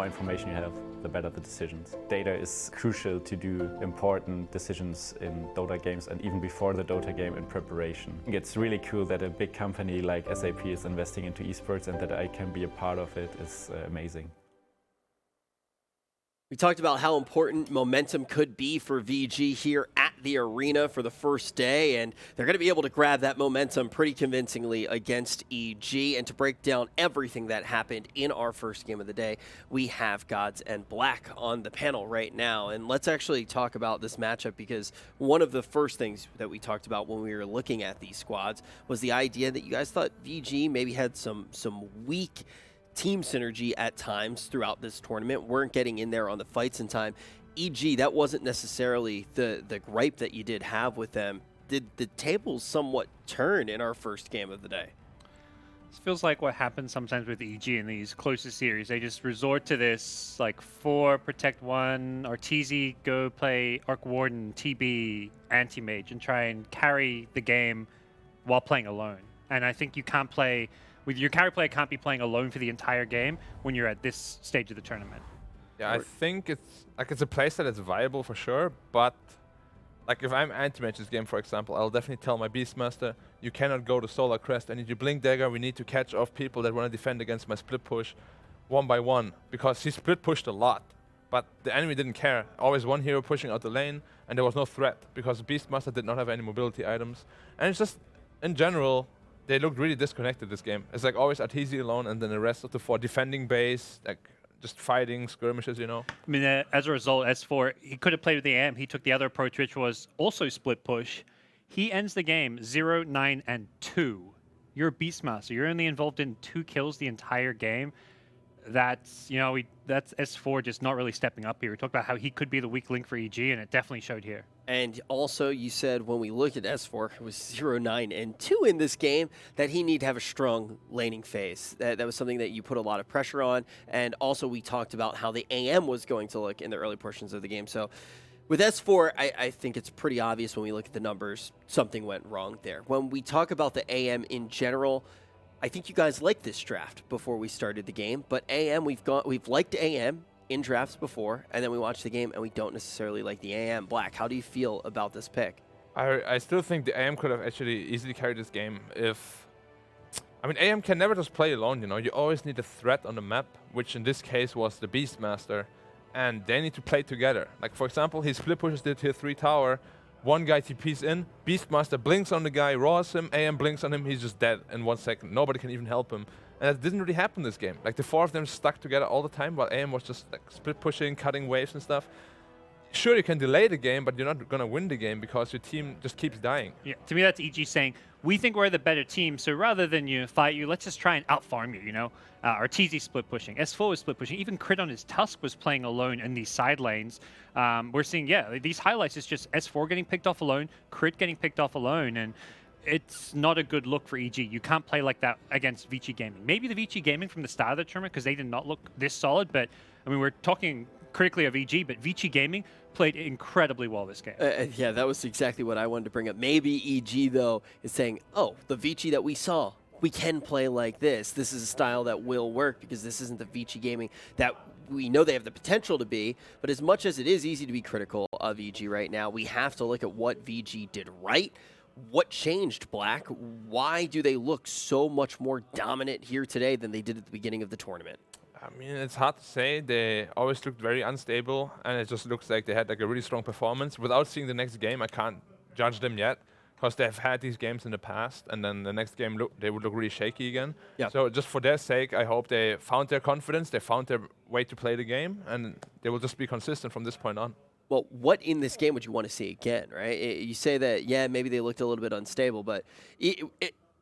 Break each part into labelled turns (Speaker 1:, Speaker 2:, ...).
Speaker 1: more information you have, the better the decisions. Data is crucial to do important decisions in Dota games and even before the Dota game in preparation. It's really cool that a big company like SAP is investing into esports and that I can be a part of it is amazing.
Speaker 2: We talked about how important momentum could be for VG here at the arena for the first day, and they're going to be able to grab that momentum pretty convincingly against EG. And to break down everything that happened in our first game of the day, we have Gods and Black on the panel right now. And let's actually talk about this matchup, because one of the first things that we talked about when we were looking at these squads was the idea that you guys thought VG maybe had some weak team synergy at times throughout this tournament, weren't getting in there on the fights in time. EG, that wasn't necessarily the gripe that you did have with them. Did the tables somewhat turn in our first game of the day?
Speaker 3: This feels like what happens sometimes with EG in these closest series. They just resort to this, like, 4, protect 1, Arteezy, go play Arc Warden, TB, Anti-Mage, and try and carry the game while playing alone. And I think you can't play... With your carry player can't be playing alone for the entire game when you're at this stage of the tournament.
Speaker 4: Yeah, I think it's a playstyle that's viable for sure, but like if I'm anti-mage this game, for example, I'll definitely tell my Beastmaster, you cannot go to Solar Crest. I need you Blink Dagger. We need to catch off people that want to defend against my split push one by one, because he split pushed a lot, but the enemy didn't care. Always one hero pushing out the lane, and there was no threat because Beastmaster did not have any mobility items. And it's just, in general, they looked really disconnected this game. It's like always Arteezy alone, and then the rest of the 4 defending base, like just fighting, skirmishes, you know?
Speaker 3: I mean, as a result, S4, he could have played with the AM. He took the other approach, which was also split push. He ends the game 0, 9, and 2. You're a Beastmaster. You're only involved in 2 kills the entire game. That's, you know, that's S4 just not really stepping up here. We talked about how he could be the weak link for EG, and it definitely showed here.
Speaker 2: And also, you said when we looked at S4, it was 0, 9, and 2 in this game, that he need to have a strong laning phase. That was something that you put a lot of pressure on. And also, we talked about how the AM was going to look in the early portions of the game. So with S4, I think it's pretty obvious when we look at the numbers, something went wrong there. When we talk about the AM in general, I think you guys liked this draft before we started the game, but AM, we've liked AM in drafts before, and then we watch the game and we don't necessarily like the AM. Black, how do you feel about this pick?
Speaker 4: I still think the AM could have actually easily carried this game if... I mean, AM can never just play alone, you know? You always need a threat on the map, which in this case was the Beastmaster, and they need to play together. Like, for example, he split pushes the tier 3 tower, one guy TPs in, Beastmaster blinks on the guy, raws him, AM blinks on him, he's just dead in 1 second. Nobody can even help him. And that didn't really happen this game. Like, the 4 of them stuck together all the time, while AM was just like split pushing, cutting waves and stuff. Sure, you can delay the game, but you're not going to win the game because your team just keeps dying.
Speaker 3: Yeah, to me, that's EG saying, we think we're the better team, so rather than fight you, let's just try and out-farm you, you know? Arteezy split pushing, S4 was split pushing, even Crit on his Tusk was playing alone in these side lanes. We're seeing, yeah, these highlights is just S4 getting picked off alone, Crit getting picked off alone, and it's not a good look for EG. You can't play like that against Vici Gaming. Maybe the Vici Gaming from the start of the tournament, because they did not look this solid, but, I mean, we're talking critically of EG, but Vici Gaming played incredibly well this game.
Speaker 2: Yeah, that was exactly what I wanted to bring up. Maybe EG, though, is saying, oh, the Vici that we saw, we can play like this. This is a style that will work, because this isn't the Vici Gaming that we know they have the potential to be. But as much as it is easy to be critical of EG right now, we have to look at what VG did right. What changed, Black? Why do they look so much more dominant here today than they did at the beginning of the tournament?
Speaker 4: I mean, it's hard to say. They always looked very unstable, and it just looks like they had like a really strong performance. Without seeing the next game, I can't judge them yet, because they've had these games in the past, and then the next game they would look really shaky again. Yeah. So just for their sake, I hope they found their confidence, they found their way to play the game, and they will just be consistent from this point on.
Speaker 2: Well, what in this game would you want to see again, right? You say that, yeah, maybe they looked a little bit unstable, but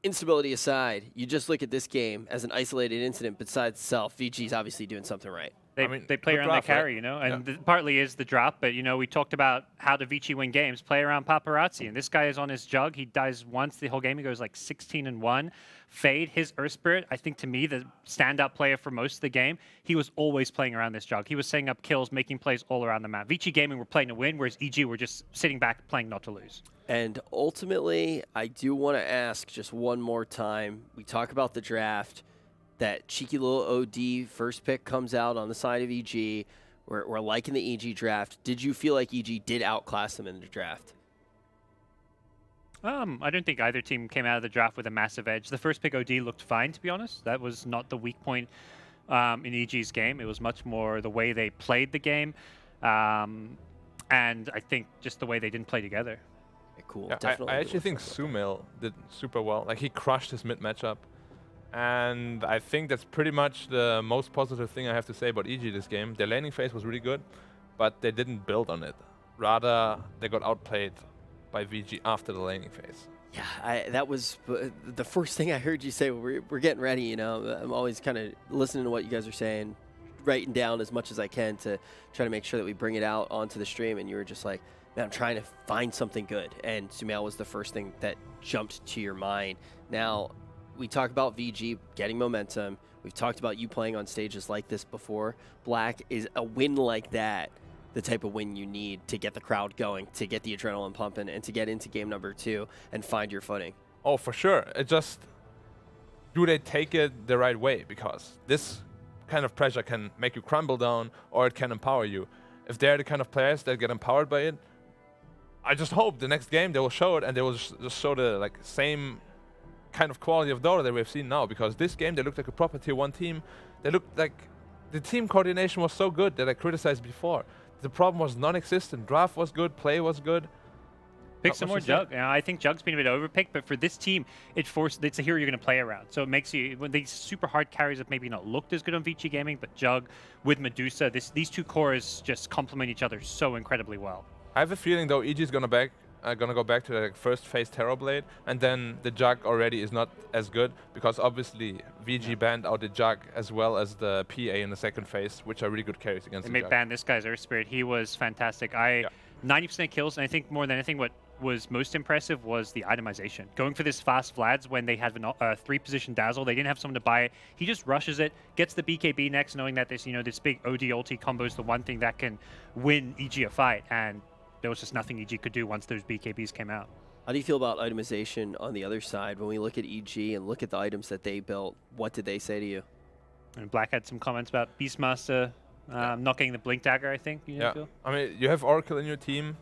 Speaker 2: instability aside, you just look at this game as an isolated incident besides itself. VG's obviously doing something right.
Speaker 3: They play around the carry, you know, and partly is the drop, but, you know, we talked about how do Vici win games, play around Paparazzi, and this guy is on his jug. He dies once the whole game. He goes like 16-1. Fade, his Earth Spirit, I think to me, the standout player for most of the game, he was always playing around this jug. He was setting up kills, making plays all around the map. Vici Gaming were playing to win, whereas EG were just sitting back playing not to lose.
Speaker 2: And ultimately, I do want to ask just one more time, we talk about the draft. that cheeky little OD first pick comes out on the side of EG. We're liking the EG draft. Did you feel like EG did outclass them in the draft?
Speaker 3: I don't think either team came out of the draft with a massive edge. The first pick OD looked fine, to be honest. That was not the weak point in EG's game. It was much more the way they played the game, and I think just the way they didn't play together.
Speaker 2: Okay, cool.
Speaker 4: Yeah,
Speaker 2: Definitely.
Speaker 4: I actually think Sumail did super well. Like, he crushed his mid matchup. And I think that's pretty much the most positive thing I have to say about EG this game. Their laning phase was really good, but they didn't build on it. Rather, they got outplayed by VG after the laning phase.
Speaker 2: Yeah, that was the first thing I heard you say. We're getting ready, you know. I'm always kind of listening to what you guys are saying, writing down as much as I can to try to make sure that we bring it out onto the stream. And you were just like, man, I'm trying to find something good. And Sumail was the first thing that jumped to your mind. Now, we talk about VG getting momentum. We've talked about you playing on stages like this before. Black, is a win like that the type of win you need to get the crowd going, to get the adrenaline pumping, and to get into game number 2 and find your footing?
Speaker 4: Oh, for sure. It just, do they take it the right way? Because this kind of pressure can make you crumble down, or it can empower you. If they're the kind of players that get empowered by it, I just hope the next game they will show it, and they will just show the same kind of quality of Dota that we've seen now. Because this game, they looked like a proper tier 1 team. They looked like the team coordination was so good that I criticized before. The problem was non-existent. Draft was good, play was good.
Speaker 3: Pick some more Jug. I think Jug's been a bit overpicked, but for this team, it's a hero you're going to play around. So it makes you, when these super hard carries have maybe not looked as good on Vici Gaming, but Jug with Medusa, these two cores just complement each other so incredibly well.
Speaker 4: I have a feeling though EG is gonna go back to the first phase Terrorblade, and then the Jug already is not as good, because obviously VG banned out the Jug as well as the PA in the second phase, which are really good carries against the Jug.
Speaker 3: They ban this guy's Earth Spirit. He was fantastic. 90% kills, and I think more than anything what was most impressive was the itemization. Going for this fast Vlads when they have a 3-position Dazzle, they didn't have someone to buy it. He just rushes it, gets the BKB next, knowing that this big OD ulti combo is the one thing that can win EG a fight, and there was just nothing EG could do once those BKBs came out.
Speaker 2: How do you feel about itemization on the other side? When we look at EG and look at the items that they built, what did they say to you?
Speaker 3: And Black had some comments about Beastmaster not getting the Blink Dagger, I think. Feel?
Speaker 4: I mean, you have Oracle in your team,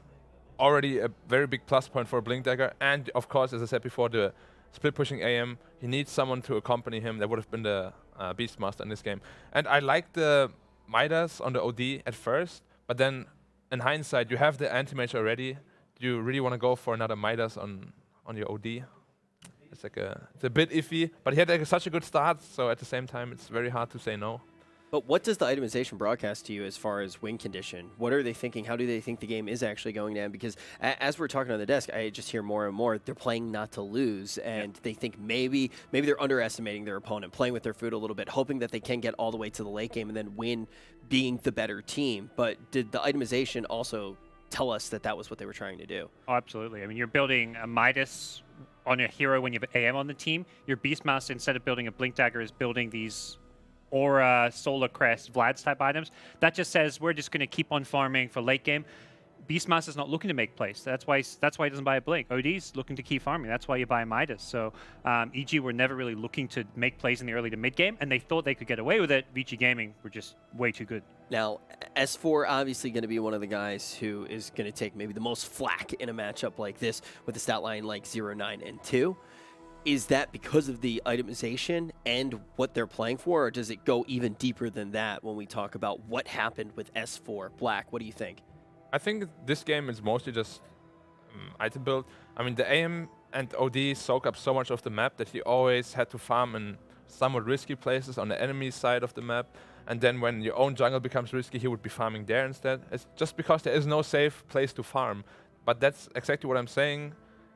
Speaker 4: already a very big plus point for Blink Dagger, and of course, as I said before, the split pushing AM, he needs someone to accompany him. That would have been the Beastmaster in this game. And I like the Midas on the OD at first, but then in hindsight, you have the anti-mage already. Do you really want to go for another Midas on your OD? It's a bit iffy, but he had such a good start, so at the same time, it's very hard to say no.
Speaker 2: But what does the itemization broadcast to you as far as win condition? What are they thinking? How do they think the game is actually going to end? Because as we're talking on the desk, I just hear more and more they're playing not to lose, and they think maybe they're underestimating their opponent, playing with their food a little bit, hoping that they can get all the way to the late game and then win, being the better team. But did the itemization also tell us that that was what they were trying to do?
Speaker 3: Oh, absolutely. I mean, you're building a Midas on a hero when you have AM on the team. Your Beastmaster, instead of building a Blink Dagger, is building these Aura, Solar Crest, Vlad's type items. That just says we're just going to keep on farming for late game. Beastmaster's not looking to make plays. That's why he doesn't buy a Blink. OD's looking to keep farming. That's why you buy a Midas. So EG were never really looking to make plays in the early to mid game, and they thought they could get away with it. Vici Gaming were just way too good.
Speaker 2: Now, S4 obviously going to be one of the guys who is going to take maybe the most flack in a matchup like this with a stat line like 0, 9, and 2. Is that because of the itemization and what they're playing for, or does it go even deeper than that when we talk about what happened with S4? Black, what do you think?
Speaker 4: I think this game is mostly just item build. I mean, the AM and OD soak up so much of the map that he always had to farm in somewhat risky places on the enemy side of the map. And then when your own jungle becomes risky, he would be farming there instead. It's just because there is no safe place to farm. But that's exactly what I'm saying.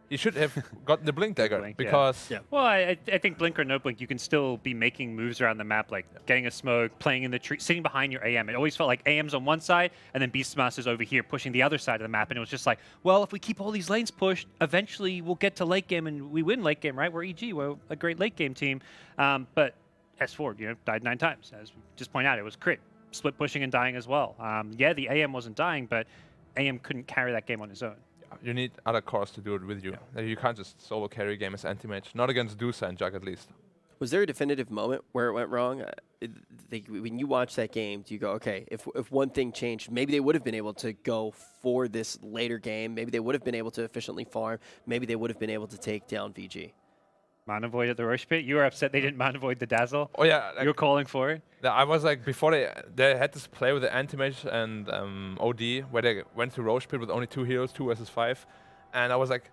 Speaker 4: He should have gotten the Blink Dagger,
Speaker 3: Blink,
Speaker 4: because...
Speaker 3: Yeah. Well, I think Blink or no Blink, you can still be making moves around the map, like getting a smoke, playing in the tree, sitting behind your AM. It always felt like AM's on one side, and then Beastmaster's over here pushing the other side of the map, and it was just like, well, if we keep all these lanes pushed, eventually we'll get to late game, and we win late game, right? We're EG, we're a great late game team. But S4, died 9 times. As we just point out, it was crit, split pushing and dying as well. Yeah, the AM wasn't dying, but AM couldn't carry that game on his own.
Speaker 4: You need other cores to do it with you. You can't just solo carry a game as anti-mage. Not against Dusa and Jug, at least.
Speaker 2: Was there a definitive moment where it went wrong? When you watch that game, do you go, okay, if one thing changed, maybe they would have been able to go for this later game. Maybe they would have been able to efficiently farm. Maybe they would have been able to take down VG.
Speaker 3: Man avoid at the Roche pit. You were upset they didn't man avoid the Dazzle.
Speaker 4: Oh yeah,
Speaker 3: You were calling for it.
Speaker 4: I was like, before they had this play with the anti-mage and OD, where they went to Roche pit with only 2 heroes, 2 versus 5, and I was like,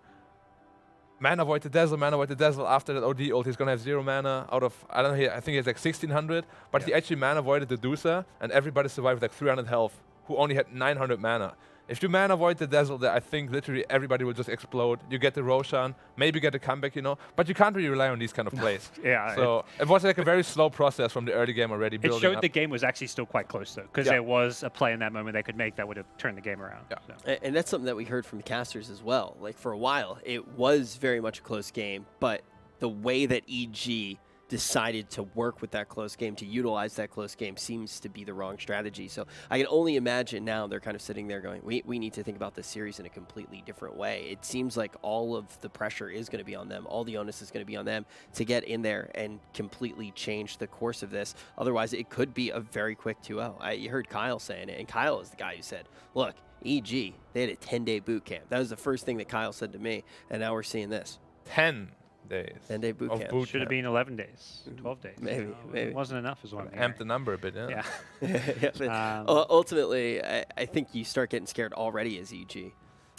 Speaker 4: man avoid the Dazzle, man avoid the Dazzle. After that OD ult, he's gonna have 0 mana out of, I don't know, I think he has like 1600, but he actually man avoided the Dusa, and everybody survived with like 300 health, who only had 900 mana. If you man avoid the Dazzle, I think literally everybody will just explode. You get the Roshan, maybe get a comeback, you know, but you can't really rely on these kind of plays.
Speaker 3: Yeah.
Speaker 4: So it was like a very slow process from the early game already.
Speaker 3: It
Speaker 4: Building
Speaker 3: showed
Speaker 4: up.
Speaker 3: the game was actually still quite close, though, because there was a play in that moment they could make that would have turned the game around.
Speaker 4: Yeah.
Speaker 3: So.
Speaker 2: And that's something that we heard from the casters as well. Like, for a while, it was very much a close game, but the way that EG decided to work with that close game, to utilize that close game, seems to be the wrong strategy. So I can only imagine now they're kind of sitting there going, we need to think about this series in a completely different way. It seems like all of the pressure is going to be on them. All the onus is going to be on them to get in there and completely change the course of this. Otherwise, it could be a very quick 2-0. You heard Kyle saying it, and Kyle is the guy who said, look, EG, they had a 10-day boot camp. That was the first thing that Kyle said to me, and now we're seeing this.
Speaker 4: 10 days.
Speaker 2: 10-day boot
Speaker 4: of
Speaker 2: camp.
Speaker 4: boot
Speaker 3: Should have been 11 days, 12 days.
Speaker 2: Maybe,
Speaker 3: you know,
Speaker 2: maybe.
Speaker 3: It wasn't enough as well.
Speaker 4: Amp the number a bit, yeah.
Speaker 3: Yeah.
Speaker 2: Yeah, but ultimately, I think you start getting scared already as EG.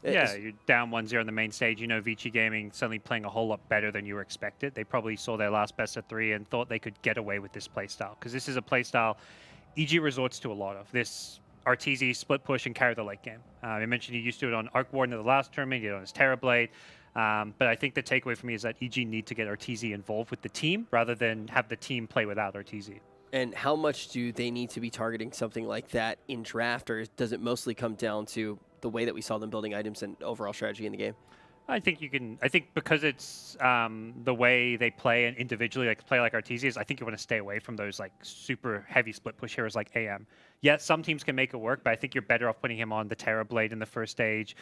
Speaker 3: Yeah, you're down 1-0 on the main stage. You know, Vici Gaming suddenly playing a whole lot better than you were expected. They probably saw their last best of 3 and thought they could get away with this playstyle, because this is a playstyle EG resorts to a lot of. This Arteezy split push and carry the late game. I mentioned he used to do it on Arc Warden in the last tournament. He did it on his Terrorblade. But I think the takeaway for me is that EG need to get Arteezy involved with the team rather than have the team play without Arteezy.
Speaker 2: And how much do they need to be targeting something like that in draft, or does it mostly come down to the way that we saw them building items and overall strategy in the game?
Speaker 3: I think you can. I think because it's the way they play and individually, like play like Arteezy, I think you want to stay away from those like super heavy split push heroes like AM. Yes, some teams can make it work, but I think you're better off putting him on the Terrorblade in the first stage.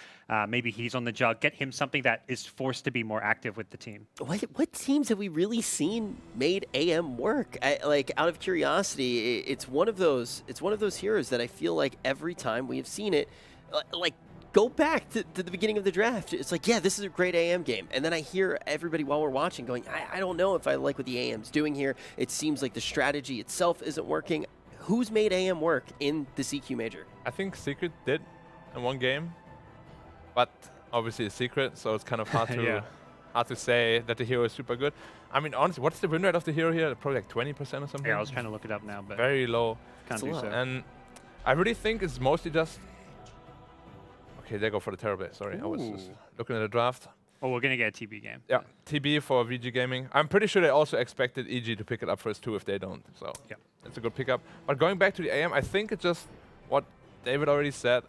Speaker 3: Maybe he's on the Jug. Get him something that is forced to be more active with the team.
Speaker 2: What teams have we really seen made AM work? Like, out of curiosity, it's one of those heroes that I feel like every time we have seen it, like, go back to the beginning of the draft. It's like, yeah, this is a great AM game. And then I hear everybody while we're watching going, I don't know if I like what the AM's doing here. It seems like the strategy itself isn't working. Who's made AM work in the CQ Major?
Speaker 4: I think Secret did in one game, but obviously a secret, so it's kind of hard to hard to say that the hero is super good. I mean, honestly, what's the win rate of the hero here? Probably like 20% or something?
Speaker 3: Yeah, I was trying to look it up now, but
Speaker 4: very low.
Speaker 3: can't do so.
Speaker 4: And I really think it's mostly just... Okay, they go for the Terrorblade, sorry. I was just looking at the draft.
Speaker 3: Oh, we're going to get a TB game.
Speaker 4: Yeah, TB for VG Gaming. I'm pretty sure they also expected EG to pick it up first too if they don't. So
Speaker 3: yeah,
Speaker 4: it's a good pickup. But going back to the AM, I think it's just what David already said.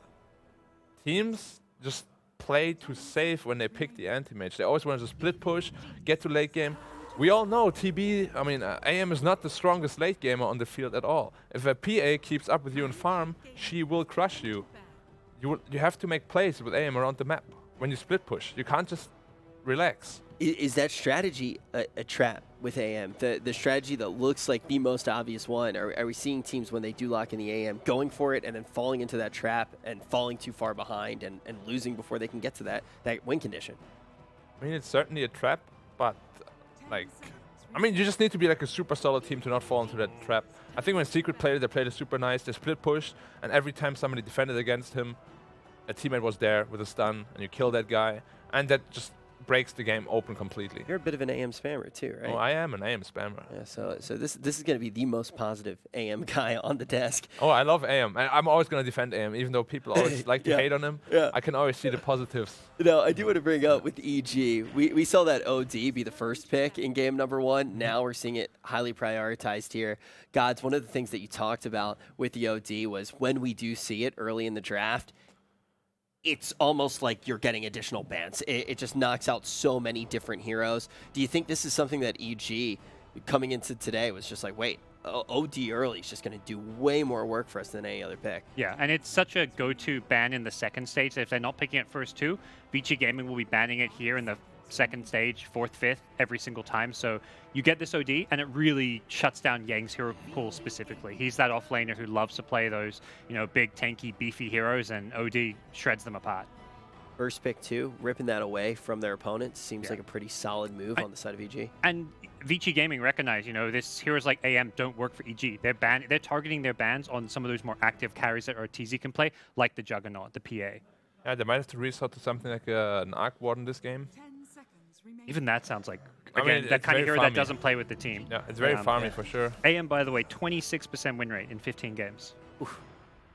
Speaker 4: Teams just play too safe when they pick the anti-mage. They always want to split push, get to late game. We all know TB, I mean, AM is not the strongest late gamer on the field at all. If a PA keeps up with you in farm, she will crush you. You have to make plays with AM around the map when you split push. You can't just relax.
Speaker 2: Is that strategy a trap with AM? The strategy that looks like the most obvious one? Are we seeing teams when they do lock in the AM going for it and then falling into that trap and falling too far behind and losing before they can get to that win condition?
Speaker 4: I mean, it's certainly a trap, but like, I mean, you just need to be like a super solid team to not fall into that trap. I think when Secret played it, they played it super nice. They split pushed, and every time somebody defended against him, a teammate was there with a stun, and you kill that guy, and that just breaks the game open completely.
Speaker 2: You're a bit of an AM spammer too, right?
Speaker 4: Oh, I am an AM spammer.
Speaker 2: Yeah, so this is going to be the most positive AM guy on the desk.
Speaker 4: Oh, I love AM. I'm always going to defend AM, even though people always like to hate on him.
Speaker 2: Yeah.
Speaker 4: I can always see the positives.
Speaker 2: No, I do want to bring up with EG, we saw that OD be the first pick in game number 1. Now we're seeing it highly prioritized here. Gods, one of the things that you talked about with the OD was when we do see it early in the draft, it's almost like you're getting additional bans. It just knocks out so many different heroes. Do you think this is something that EG coming into today was just like, wait, OD early is just going to do way more work for us than any other pick?
Speaker 3: Yeah, and it's such a go-to ban in the second stage that if they're not picking it first too, Vici Gaming will be banning it here in the second stage, fourth, fifth, every single time. So you get this OD, and it really shuts down Yang's hero pool specifically. He's that offlaner who loves to play those, big, tanky, beefy heroes, and OD shreds them apart.
Speaker 2: First pick too, ripping that away from their opponents seems like a pretty solid move on the side of EG.
Speaker 3: And Vici Gaming recognize, this heroes like AM don't work for EG. They're targeting their bans on some of those more active carries that RTZ can play, like the Juggernaut, the PA.
Speaker 4: Yeah, they might have to resort to something like an Arc Ward in this game.
Speaker 3: Even that sounds like, again, that kind of hero that doesn't play with the team.
Speaker 4: Yeah, it's very farmy for sure.
Speaker 3: AM, by the way, 26% win rate in 15 games. Oof.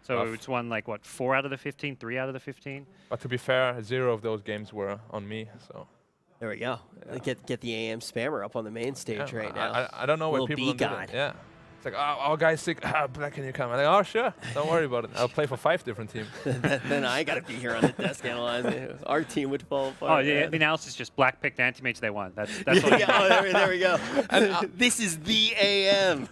Speaker 3: So it's won, 4 out of the 15, 3 out of the 15.
Speaker 4: But to be fair, 0 of those games were on me, so...
Speaker 2: There we go. Yeah. Get the AM spammer up on the main stage right now.
Speaker 4: I don't know why people don't do that. Yeah. It's like, oh, our guy's sick. Black, can you come? I'm like, oh, sure. Don't worry about it. I'll play for 5 different teams.
Speaker 2: Then I got to be here on the desk analyzing. Our team would fall apart.
Speaker 3: Oh, yeah. The analysis is just Black picked anti-mates they won. That's all.
Speaker 2: Yeah, there we go. This is the AM.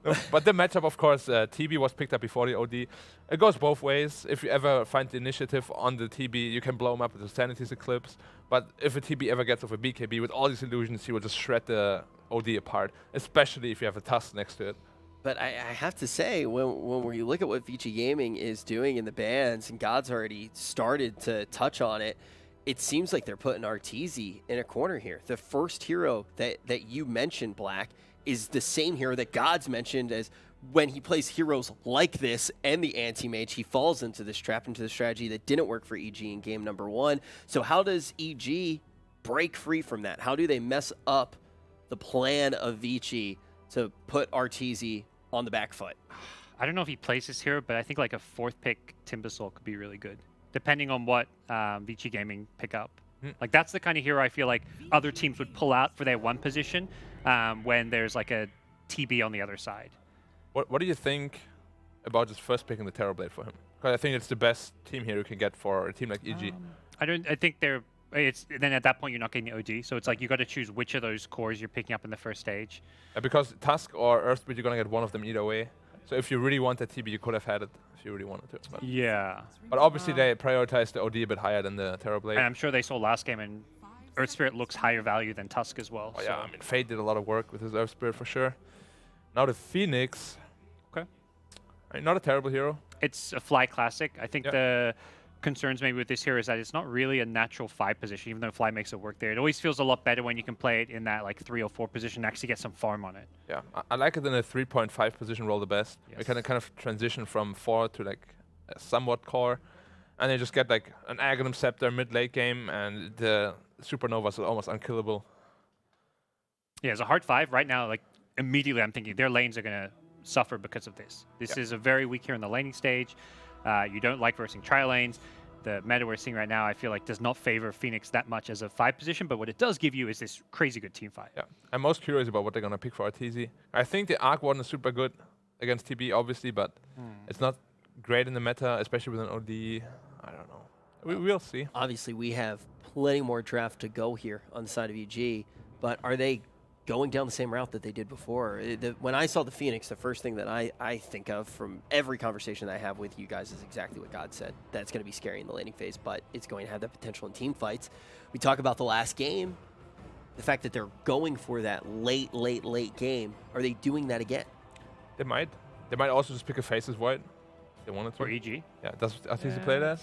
Speaker 4: No, but the matchup, of course, TB was picked up before the OD. It goes both ways. If you ever find the initiative on the TB, you can blow him up with the Sanity's Eclipse. But if a TB ever gets off a BKB with all these illusions, he will just shred the OD apart, especially if you have a Tusk next to it.
Speaker 2: But I have to say, when we look at what Vici Gaming is doing in the bans, and God's already started to touch on it, it seems like they're putting RTZ in a corner here. The first hero that you mentioned, Black, is the same hero that God's mentioned as when he plays heroes like this and the anti-mage, he falls into this trap, into the strategy that didn't work for EG in game number 1. So how does EG break free from that? How do they mess up the plan of Vici to put RTZ on the back foot?
Speaker 3: I don't know if he plays this hero, but I think a 4th pick Timbersaw could be really good, depending on what Vici Gaming pick up. That's the kind of hero I feel like other teams would pull out for their 1 position when there's a TB on the other side.
Speaker 4: What do you think about just first picking the Terrorblade for him? Because I think it's the best team hero you can get for a team like EG.
Speaker 3: I think then at that point you're not getting the OD, so it's you got to choose which of those cores you're picking up in the first stage.
Speaker 4: Because Tusk or Earthbridge, you're gonna get one of them either way. So if you really want that TB, you could have had it if you really wanted to. But
Speaker 3: yeah.
Speaker 4: But obviously they prioritized the OD a bit higher than the Terrorblade.
Speaker 3: And I'm sure they saw last game, and Earth Spirit looks higher value than Tusk as well.
Speaker 4: Oh, yeah, I mean, Fate did a lot of work with his Earth Spirit for sure. Now the Phoenix.
Speaker 3: Okay.
Speaker 4: I mean, not a terrible hero.
Speaker 3: It's a fly classic. I think the concerns maybe with this hero is that it's not really a natural 5 position, even though fly makes it work there. It always feels a lot better when you can play it in that 3 or 4 position and actually get some farm on it.
Speaker 4: Yeah, I like it in a 3.5 position role the best.
Speaker 3: Yes.
Speaker 4: You can kind of transition from 4 to a somewhat core, and you just get an Aghanim Scepter mid-late game, and the Supernovas are almost unkillable.
Speaker 3: Yeah, it's a hard 5 right now. Immediately I'm thinking their lanes are going to suffer because of this. This is a very weak hero in the laning stage. You don't like versing tri lanes. The meta we're seeing right now, I feel does not favor Phoenix that much as a 5 position, but what it does give you is this crazy good team fight.
Speaker 4: Yeah, I'm most curious about what they're going to pick for RTZ. I think the Arc Warden is super good against TB, obviously, but it's not great in the meta, especially with an OD. I don't know. We'll see.
Speaker 2: Obviously, we have plenty more draft to go here on the side of EG, but are they going down the same route that they did before? When I saw the Phoenix, the first thing that I think of from every conversation that I have with you guys is exactly what God said. That's going to be scary in the laning phase, but it's going to have that potential in team fights. We talk about the last game, the fact that they're going for that late game. Are they doing that again?
Speaker 4: They might. They might also just pick a Faces Void. They wanted to.
Speaker 3: For EG?
Speaker 4: Yeah, does RTZ play that?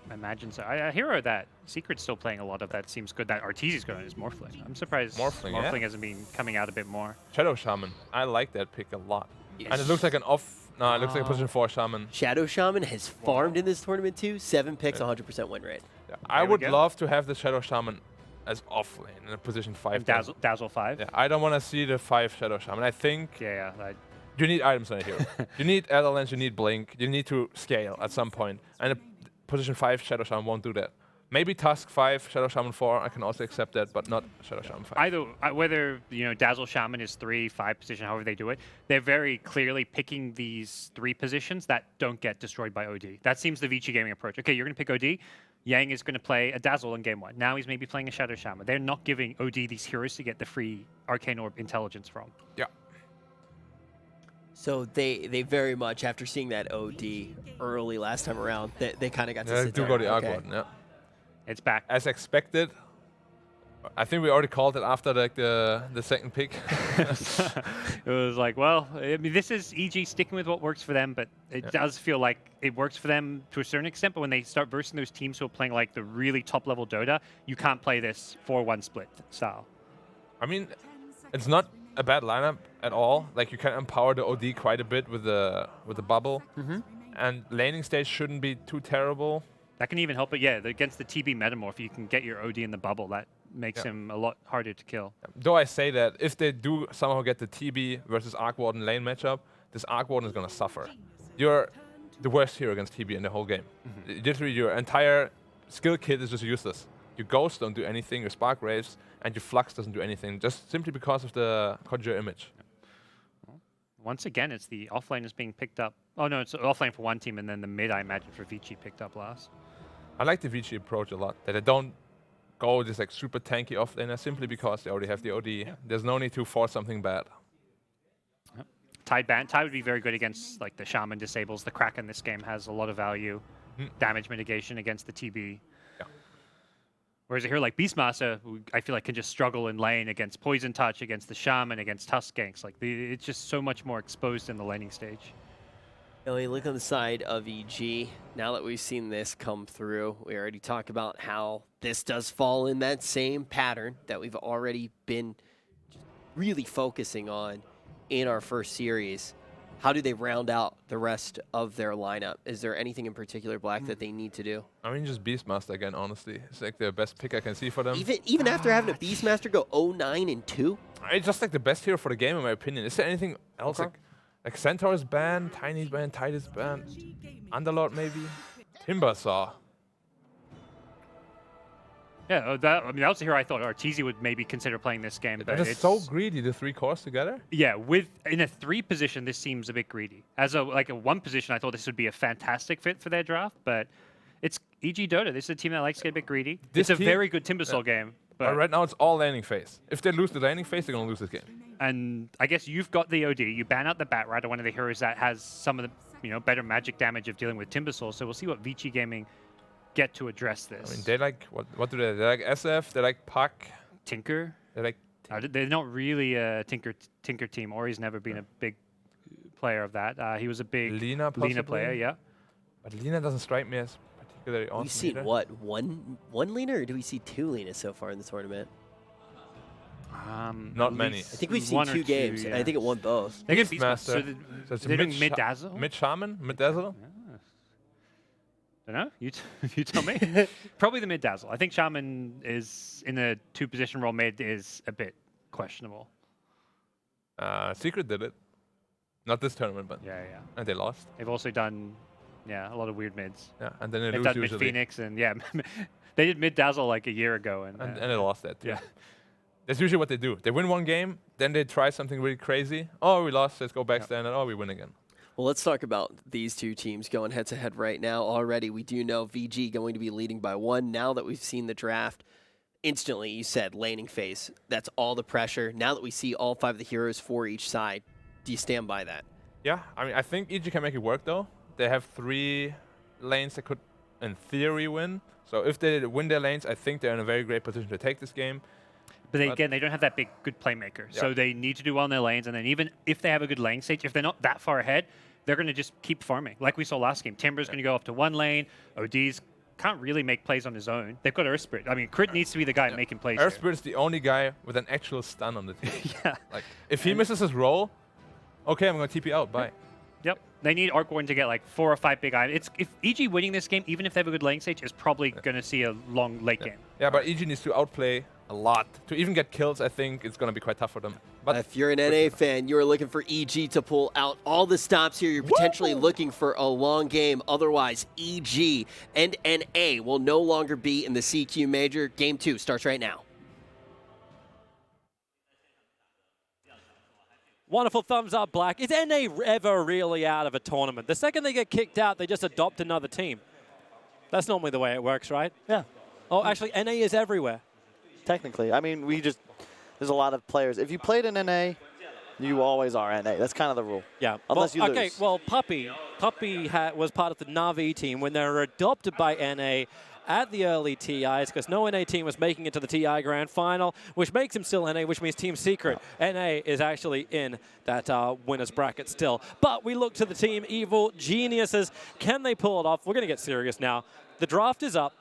Speaker 3: I imagine so. A hero that Secret's still playing a lot of that seems good. That Arteezy's going is Morphling. I'm surprised Morphling hasn't been coming out a bit more.
Speaker 4: Shadow Shaman. I like that pick a lot.
Speaker 2: Yes.
Speaker 4: And it looks like an off... No, it looks like a position 4 Shaman.
Speaker 2: Shadow Shaman has farmed in this tournament too. 7 picks, 100% win rate.
Speaker 4: Yeah. I would love to have the Shadow Shaman as off lane in a position 5.
Speaker 3: Dazzle 5?
Speaker 4: Yeah, I don't want to see the 5 Shadow Shaman. I think... You need items on a hero. You need Avalanche, you need Blink. You need to scale at some point. And a position 5 Shadow Shaman won't do that. Maybe Tusk 5, Shadow Shaman 4, I can also accept that, but not Shadow Shaman 5.
Speaker 3: Either, whether Dazzle Shaman is 3, 5 position, however they do it, they're very clearly picking these 3 positions that don't get destroyed by OD. That seems the Vici Gaming approach. Okay, you're going to pick OD. Yang is going to play a Dazzle in game 1. Now he's maybe playing a Shadow Shaman. They're not giving OD these heroes to get the free Arcane Orb intelligence from.
Speaker 4: Yeah.
Speaker 2: So they very much, after seeing that OD early last time around, they kind of got to sit
Speaker 4: do
Speaker 2: there.
Speaker 4: go the Arc Warden, yeah.
Speaker 3: It's back.
Speaker 4: as expected. I think we already called it after like the second pick.
Speaker 3: It was like, well, I mean, this is EG sticking with what works for them, but it does feel like it works for them to a certain extent. But when they start versing those teams who are playing like the really top-level Dota, you can't play this 4-1 split style.
Speaker 4: I mean, it's not a bad lineup at all. Like you can empower the OD quite a bit with the bubble, and laning stage shouldn't be too terrible.
Speaker 3: That can even help it, yeah. Against the TB Metamorph, you can get your OD in the bubble. That makes him a lot harder to kill.
Speaker 4: Though I say that if they do somehow get the TB versus Arc Warden lane matchup, this Arc Warden is going to suffer. You're the worst hero against TB in the whole game. Literally, your entire skill kit is just useless. Your Ghost don't do anything, your Spark Raves, and your Flux doesn't do anything, just simply because of the Conjure image.
Speaker 3: Once again, it's the offlane is being picked up. Oh no, it's offlane for one team, and then the mid, I imagine, for Vici picked up last.
Speaker 4: I like the Vici approach a lot, that they don't go just like super tanky offlaner simply because they already have the OD. There's no need to force something bad.
Speaker 3: Tide would be very good against like the Shaman disables. The Kraken this game has a lot of value. Damage mitigation against the TB. Whereas a hero like Beastmaster, who I feel like can just struggle in lane against Poison Touch, against the Shaman, against Tusk ganks. Like it's just so much more exposed in the laning stage.
Speaker 2: Now we look on the side of EG. Now that we've seen this come through, we already talked about how this does fall in that same pattern that we've already been really focusing on in our first series. How do they round out the rest of their lineup? Is there anything in particular, Black, that they need to do?
Speaker 4: I mean, just Beastmaster again, honestly. It's like the best pick I can see for them.
Speaker 2: Even after having a Beastmaster go 0-9-2?
Speaker 4: It's just like the best hero for the game, in my opinion. Is there anything else? Like Centaur is banned, Tiny's banned, Tide is banned, Underlord maybe? Timbersaw.
Speaker 3: Yeah, that was the hero I thought Arteezy would maybe consider playing this game. But
Speaker 4: it's so greedy, the 3 cores together.
Speaker 3: Yeah, in a 3 position, this seems a bit greedy. As a 1 position, I thought this would be a fantastic fit for their draft, but it's EG Dota. This is a team that likes to get a bit greedy. It's a very good Timbersaw game.
Speaker 4: But right now, it's all laning phase. If they lose the laning phase, they're going to lose this game.
Speaker 3: And I guess you've got the OD. You ban out the Bat Rider, one of the heroes that has some of the better magic damage of dealing with Timbersaw. So we'll see what Vici Gaming get to address this.
Speaker 4: I mean, they like, what do they like? SF, they like Puck.
Speaker 3: Tinker.
Speaker 4: They like...
Speaker 3: They're not really a Tinker team. Ori's never been a big player of that. He was a big Lina player, yeah.
Speaker 4: But Lina doesn't strike me as particularly awesome.
Speaker 2: We've seen,
Speaker 4: either.
Speaker 2: what, one Lina, or do we see 2 Linas so far in the tournament?
Speaker 4: Not many.
Speaker 2: I think we've seen 2 games.
Speaker 3: Yeah.
Speaker 2: I think it won both.
Speaker 3: They get
Speaker 4: Beastmaster.
Speaker 3: So they're doing mid-dazzle?
Speaker 4: Mid-shaman? Mid-dazzle?
Speaker 3: Don't know. You tell me. Probably the mid-dazzle. I think Shaman is in a 2-position role mid is a bit questionable.
Speaker 4: Secret did it. Not this tournament, but...
Speaker 3: Yeah.
Speaker 4: And they lost.
Speaker 3: They've also done, a lot of weird mids.
Speaker 4: Yeah, and then they
Speaker 3: They've
Speaker 4: lose
Speaker 3: done
Speaker 4: usually.
Speaker 3: mid-Phoenix, and they did mid-dazzle like a year ago.
Speaker 4: And they lost that, too.
Speaker 3: Yeah.
Speaker 4: That's usually what they do. They win 1 game, then they try something really crazy. Oh, we lost, let's go backstand, and oh, we win again.
Speaker 2: Well, let's talk about these 2 teams going head-to-head right now. Already, we do know VG going to be leading by 1. Now that we've seen the draft, instantly you said laning phase. That's all the pressure. Now that we see all 5 of the heroes for each side, do you stand by that?
Speaker 4: Yeah, I mean, I think EG can make it work, though. They have 3 lanes that could, in theory, win. So if they win their lanes, I think they're in a very great position to take this game.
Speaker 3: But again, they don't have that big, good playmaker.
Speaker 4: Yeah.
Speaker 3: So they need to do well in their lanes. And then even if they have a good lane stage, if they're not that far ahead, they're going to just keep farming. Like we saw last game. Timber's going to go up to 1 lane. OD's can't really make plays on his own. They've got Earth Spirit. I mean, Crit needs to be the guy making plays.
Speaker 4: Earth Spirit's the only guy with an actual stun on the team.
Speaker 3: Yeah.
Speaker 4: Like, if he misses his roll, okay, I'm going to TP out. Bye.
Speaker 3: Yep. They need Arc Warden to get like 4 or 5 big items. If EG winning this game, even if they have a good lane stage, is probably going to see a long late game.
Speaker 4: Yeah, but EG needs to outplay a lot. To even get kills, I think it's going to be quite tough for them. But
Speaker 2: if you're an NA fan, you're looking for EG to pull out all the stops here. You're potentially looking for a long game. Otherwise, EG and NA will no longer be in the CQ Major. Game 2 starts right now.
Speaker 5: Wonderful thumbs up, Black. Is NA ever really out of a tournament? The second they get kicked out, they just adopt another team. That's normally the way it works, right?
Speaker 6: Yeah.
Speaker 5: Oh, actually, NA is everywhere.
Speaker 6: Technically. I mean, there's a lot of players. If you played in NA, you always are NA. That's kind of the rule.
Speaker 5: Yeah.
Speaker 6: Unless you
Speaker 5: okay,
Speaker 6: lose.
Speaker 5: well, Puppy was part of the Na'Vi team when they were adopted by NA, at the early TIs because no NA team was making it to the TI Grand Final, which makes him still NA, which means Team Secret. NA is actually in that winner's bracket still. But we look to the Team Evil Geniuses. Can they pull it off? We're going to get serious now. The draft is up.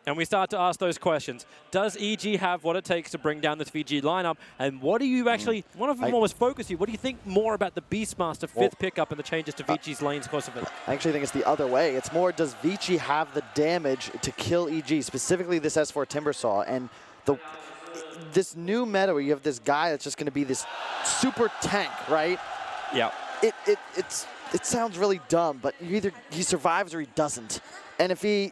Speaker 5: And we start to ask those questions. Does EG have what it takes to bring down this VG lineup? And what do you actually, one of them almost focus you, what do you think more about the Beastmaster 5th pickup and the changes to VG's lanes because of it?
Speaker 6: I actually think it's the other way. It's more, does Vici have the damage to kill EG, specifically this S4 Timbersaw? And this new meta where you have this guy that's just going to be this super tank, right?
Speaker 5: Yeah.
Speaker 6: It sounds really dumb, but either he survives or he doesn't. And if you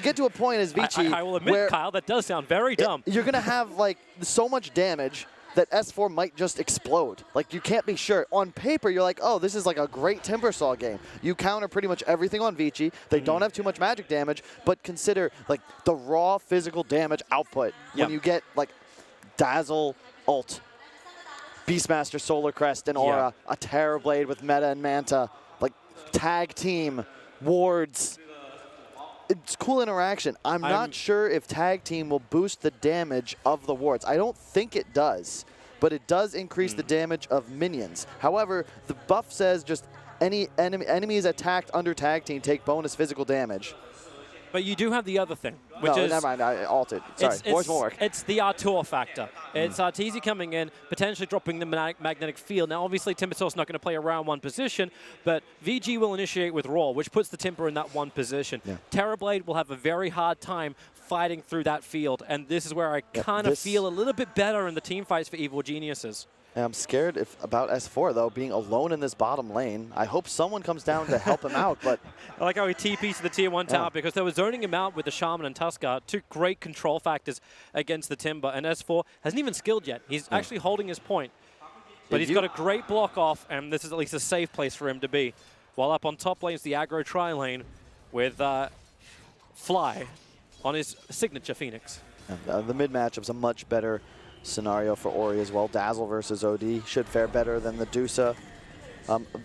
Speaker 6: get to a point as Vici,
Speaker 5: I will admit, Kyle, that does sound very dumb.
Speaker 6: You're going to have like so much damage that S4 might just explode. Like, you can't be sure. On paper, you're like, oh, this is like a great Timbersaw game. You counter pretty much everything on Vici. They don't have too much magic damage, but consider like the raw physical damage output when you get like Dazzle, Ult, Beastmaster, Solar Crest, and Aura, a Terrorblade with Meta and Manta, like tag team, wards. It's cool interaction. I'm not sure if tag team will boost the damage of the wards. I don't think it does, but it does increase the damage of minions. However, the buff says just any enemies attacked under tag team take bonus physical damage.
Speaker 5: But you do have the other thing, which is...
Speaker 6: never mind. I altered. Sorry. Voice won't work.
Speaker 5: It's the Artur factor. It's Arteezy coming in, potentially dropping the magnetic field. Now, obviously, Timbersaw's not going to play around one position, but VG will initiate with Raw, which puts the Timber in that one position. Yeah. Terrorblade will have a very hard time fighting through that field, and this is where I kind of feel a little bit better in the team fights for Evil Geniuses.
Speaker 6: I'm scared about S4, though, being alone in this bottom lane. I hope someone comes down to help him out, but...
Speaker 5: I like how he TPs to the Tier 1 tower because they were zoning him out with the Shaman and Tuskar, two great control factors against the Timber, and S4 hasn't even skilled yet. He's actually holding his point, but he's got a great block off, and this is at least a safe place for him to be. While up on top lane is the aggro tri-lane with Fly on his signature Phoenix.
Speaker 6: The mid matchup's a much better scenario for Ori as well. Dazzle versus OD should fare better than the Dusa.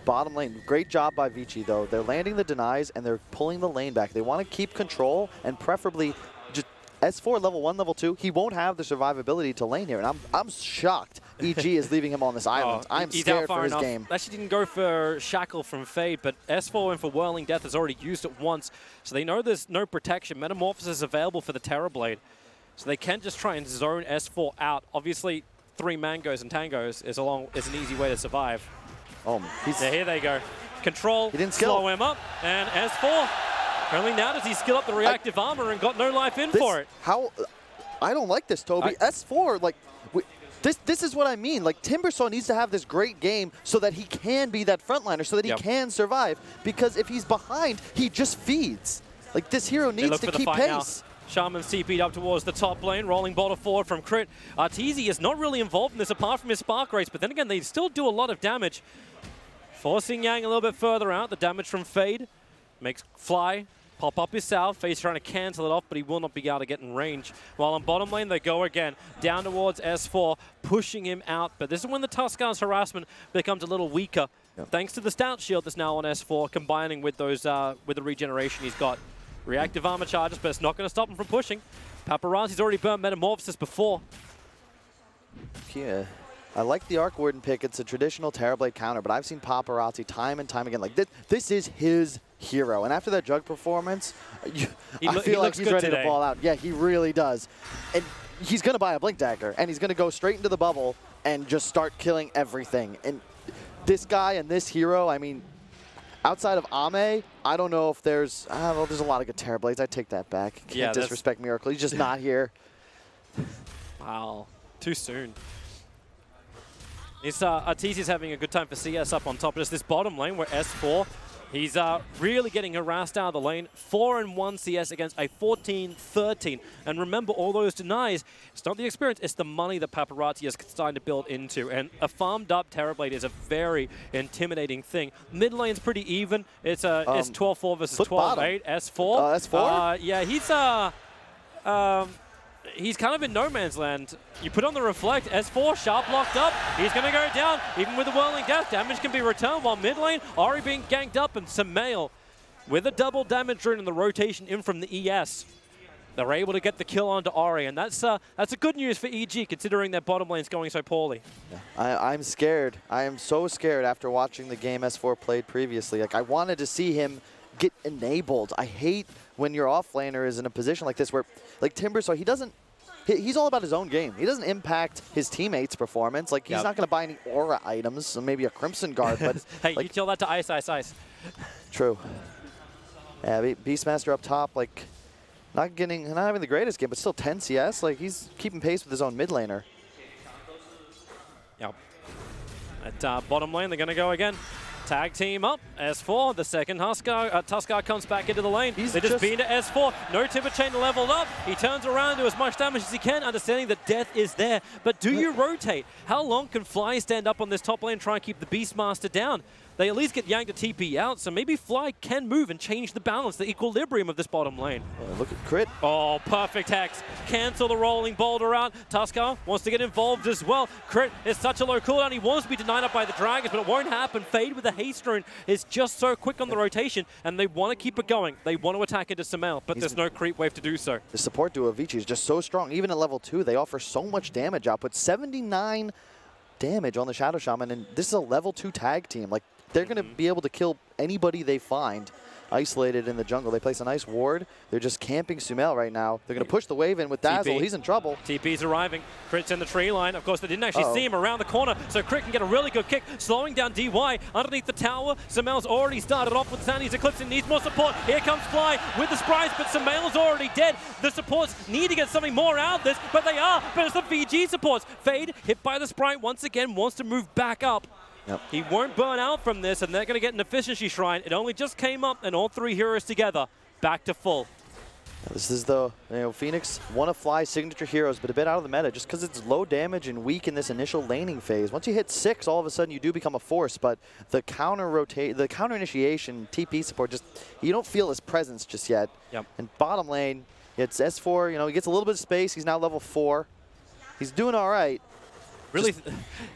Speaker 6: Bottom lane, great job by Vici though. They're landing the denies and they're pulling the lane back. They want to keep control and preferably just S4 level 1, level 2. He won't have the survivability to lane here, and I'm shocked EG is leaving him on this island. I'm scared for his game.
Speaker 5: Actually didn't go for Shackle from Fade, but S4 went for Whirling Death, has already used it once, so they know there's no protection. Metamorphosis is available for the Terrorblade. So they can just try and zone S4 out. Obviously, 3 Mangos and Tangos is an easy way to survive. Here they go. Control,
Speaker 6: he didn't
Speaker 5: slow him up, and S4. Only now does he skill up the reactive armor and got no life in for it.
Speaker 6: I don't like this, Toby. S4, like, this is what I mean. Like, Timbersaw needs to have this great game so that he can be that frontliner, so that he can survive. Because if he's behind, he just feeds. Like, this hero needs to keep pace.
Speaker 5: Shaman's TP'd up towards the top lane, rolling boulder forward from Crit. Arteezy is not really involved in this apart from his Spark Race, but then again, they still do a lot of damage. Forcing Yang a little bit further out. The damage from Fade makes Fly pop up his Salve. Fade's trying to cancel it off, but he will not be able to get in range. While on bottom lane, they go again, down towards S4, pushing him out. But this is when the Tuskar's harassment becomes a little weaker, thanks to the Stout Shield that's now on S4, combining with those with the regeneration he's got. Reactive armor charges, but it's not going to stop him from pushing. Paparazzi's already burned Metamorphosis before.
Speaker 6: Yeah, I like the Arc Warden pick. It's a traditional Terrorblade counter, but I've seen Paparazzi time and time again. Like, this is his hero. And after that Jug performance, I feel like he's ready to ball out. Yeah, he really does. And he's going to buy a Blink Dagger, and he's going to go straight into the bubble and just start killing everything. And this guy and this hero, I mean, outside of Ame, I don't know if there's a lot of good Terrorblades. I take that back. Can't disrespect Miracle. He's just not here.
Speaker 5: Wow, too soon. Arteezy's having a good time for CS up on top. Just this bottom lane where S4, he's really getting harassed out of the lane. 4-1 CS against a 14-13. And remember, all those denies, it's not the experience, it's the money that Paparazzi is starting to build into. And a farmed up Terrorblade is a very intimidating thing. Mid lane's pretty even. It's 12-4 versus 12-8. S4.
Speaker 6: S4?
Speaker 5: Yeah, he's kind of in no man's land. You put on the Reflect, S4, sharp locked up. He's going to go down, even with the Whirling Death. Damage can be returned while mid lane, Ori being ganked up, and Samael with a double damage rune and the rotation in from the ES. They're able to get the kill onto Ori, and that's a good news for EG, considering their bottom lane's going so poorly.
Speaker 6: I'm scared. I am so scared after watching the game S4 played previously. Like, I wanted to see him get enabled. I hate when your offlaner is in a position like this where, like Timber, so he's all about his own game. He doesn't impact his teammates' performance. Like, he's not going to buy any aura items, so maybe a Crimson Guard, but...
Speaker 5: Hey,
Speaker 6: like,
Speaker 5: you tell that to Ice, Ice, Ice.
Speaker 6: True. Yeah, Beastmaster up top, like, not having the greatest game, but still 10 CS. Like, he's keeping pace with his own mid laner.
Speaker 5: Yep. At bottom lane, they're going to go again. Tag team up, S4, the second Tuskar comes back into the lane. They just beat to S4, no Timber Chain leveled up. He turns around, do as much damage as he can, understanding that death is there. But do you rotate? How long can Fly stand up on this top lane and try and keep the Beastmaster down? They at least get Yang to TP out, so maybe Fly can move and change the balance, the equilibrium of this bottom lane.
Speaker 6: Look at Crit.
Speaker 5: Oh, perfect Hex. Cancel the rolling boulder out. Tuskar wants to get involved as well. Crit is such a low cooldown. He wants to be denied up by the Dragons, but it won't happen. Fade with the haste rune is just so quick on the rotation, and they want to keep it going. They want to attack into Sumail, but there's no creep wave to do so.
Speaker 6: The support duo of Vici is just so strong. Even at level 2, they offer so much damage output. 79 damage on the Shadow Shaman, and this is a level 2 tag team. Like, they're going to be able to kill anybody they find isolated in the jungle. They place a nice ward. They're just camping Sumail right now. They're going to push the wave in with Dazzle.
Speaker 5: TP.
Speaker 6: He's in trouble.
Speaker 5: TP's arriving. Crit's in the tree line. Of course, they didn't actually see him around the corner, so Crit can get a really good kick, slowing down DY underneath the tower. Sumail's already started off with Sandy's Eclipse and needs more support. Here comes Fly with the sprites, but Sumail's already dead. The supports need to get something more out of this, but they are. But it's the VG supports. Fade, hit by the sprite once again, wants to move back up.
Speaker 6: Yep.
Speaker 5: He won't burn out from this, and they're going to get an efficiency shrine. It only just came up, and all three heroes together, back to full.
Speaker 6: This is the, Phoenix, one of Fly's signature heroes, but a bit out of the meta just because it's low damage and weak in this initial laning phase. Once you hit 6, all of a sudden you do become a force, but the counter initiation, TP support, just you don't feel his presence just yet.
Speaker 5: Yep.
Speaker 6: And bottom lane, it's S4, he gets a little bit of space. He's now level 4. He's doing all right.
Speaker 5: Really,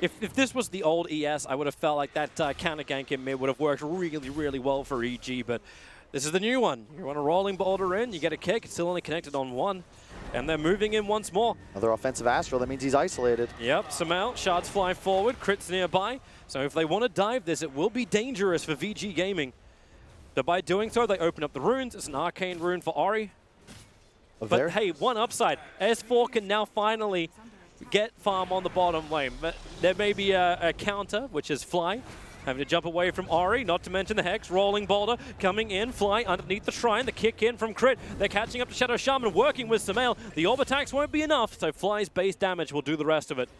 Speaker 5: if this was the old ES, I would have felt like that counter gank in mid would have worked really, really well for EG, but this is the new one. You want a rolling boulder in, you get a kick, it's still only connected on one, and they're moving in once more.
Speaker 6: Another offensive Astral, that means he's isolated.
Speaker 5: Yep, Sumail, shards fly forward, Crit's nearby, so if they want to dive this, it will be dangerous for VG Gaming. But by doing so, they open up the runes. It's an arcane rune for Ori. But hey, one upside, S4 can now finally get farm on the bottom lane. But there may be a counter, which is Fly, having to jump away from Ori, not to mention the Hex. Rolling boulder coming in, Fly underneath the shrine, the kick in from Crit. They're catching up to Shadow Shaman, working with Sumail. The orb attacks won't be enough, so Fly's base damage will do the rest of it.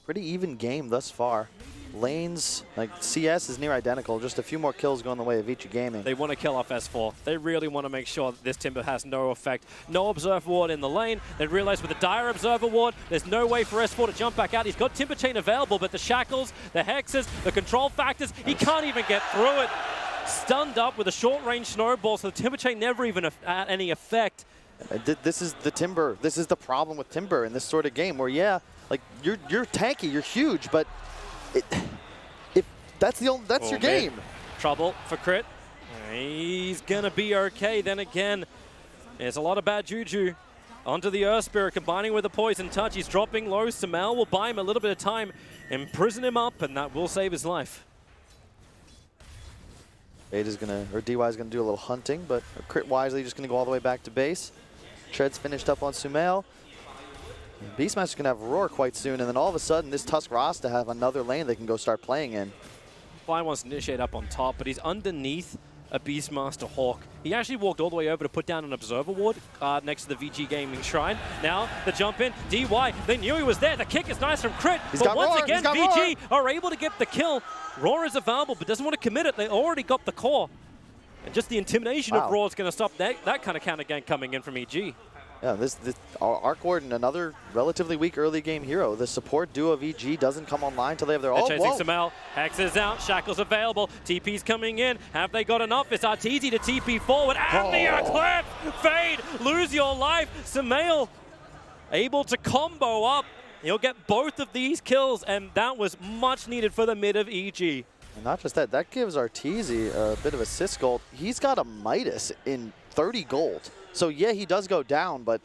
Speaker 6: Pretty even game thus far. Lanes, like CS is near identical, just a few more kills going the way of Vici Gaming.
Speaker 5: They want to kill off S4. They really want to make sure that this Timber has no effect. No Observer Ward in the lane. They realize with the Dire Observer Ward, there's no way for S4 to jump back out. He's got Timber Chain available, but the Shackles, the Hexes, the control factors, he can't even get through it. Stunned up with a short-range snowball, so the Timber Chain never even had any effect.
Speaker 6: This is the Timber. This is the problem with Timber in this sort of game where, yeah, like you're tanky, you're huge, but if that's your game.
Speaker 5: Trouble for Crit. He's gonna be okay. Then again, there's a lot of bad juju onto the Earth Spirit, combining with the Poison Touch. He's dropping low. Sumail will buy him a little bit of time, imprison him up, and that will save his life.
Speaker 6: Beta's gonna, or DY is gonna do a little hunting, but Crit wisely just gonna go all the way back to base. Tread's finished up on Sumail. Beastmaster's gonna have Roar quite soon, and then all of a sudden this Tusk Rasta have another lane they can go start playing in.
Speaker 5: Fly wants to initiate up on top, but he's underneath a Beastmaster Hawk. He actually walked all the way over to put down an Observer Ward next to the VG Gaming Shrine. Now the jump in, DY, they knew he was there. The kick is nice from Crit, but once again VG are able to get the kill. Roar is available, but doesn't want to commit it. They already got the core. And just the intimidation of Roar is going to stop that kind of counter gank coming in from EG.
Speaker 6: Yeah, Arc Warden, another relatively weak early game hero. The support duo of EG doesn't come online until they have their
Speaker 5: They're chasing Sumail. Hex is out. Shackles available. TP's coming in. Have they got enough? It's Arteezy to TP forward. And the Eclipse! Fade! Lose your life. Sumail able to combo up. He'll get both of these kills, and that was much needed for the mid of EG.
Speaker 6: And not just that, that gives Arteezy a bit of assist gold. He's got a Midas in 30 gold. So yeah, he does go down, but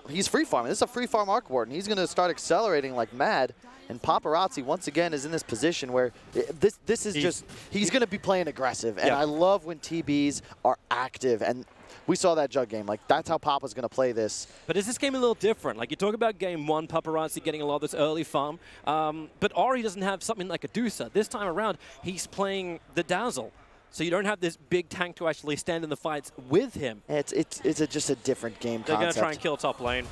Speaker 6: he's free farming. This is a free farm Arc Warden. He's going to start accelerating like mad. And Paparazzi, once again, is in this position where this is he's going to be playing aggressive. And I love when TBs are active. And we saw that Jug game. Like, that's how Papa's going to play this.
Speaker 5: But is this game a little different? Like, you talk about game 1, Paparazzi getting a lot of this early farm. But Ori doesn't have something like a Dusa. This time around, he's playing the Dazzle. So you don't have this big tank to actually stand in the fights with him.
Speaker 6: It's just a different game concept.
Speaker 5: They're going to try and kill top lane.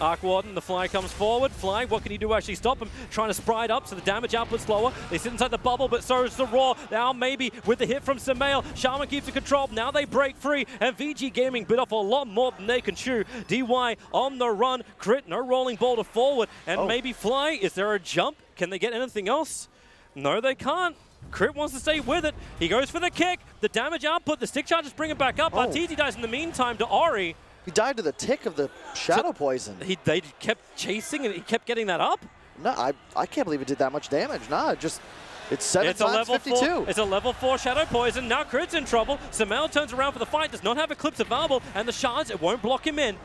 Speaker 5: Arc Warden, the Fly comes forward. Fly, what can he do to actually stop him? Trying to sprite up so the damage output's slower. They sit inside the bubble, but so is the Roar. Now maybe with the hit from Samael, Shaman keeps it controlled. Now they break free, and VG Gaming bit off a lot more than they can chew. DY on the run. Crit, no rolling boulder forward. And maybe Fly, is there a jump? Can they get anything else? No, they can't. Crit wants to stay with it. He goes for the kick. The damage output, the stick charges bring it back up. Arteezy dies in the meantime to Ori.
Speaker 6: He died to the tick of the Shadow Poison.
Speaker 5: They kept chasing and he kept getting that up?
Speaker 6: No, I can't believe it did that much damage. Nah, it's 7 times 52.
Speaker 5: It's a level 4 Shadow Poison. Now Crit's in trouble. Samael turns around for the fight, does not have Eclipse available, and the shards, it won't block him in.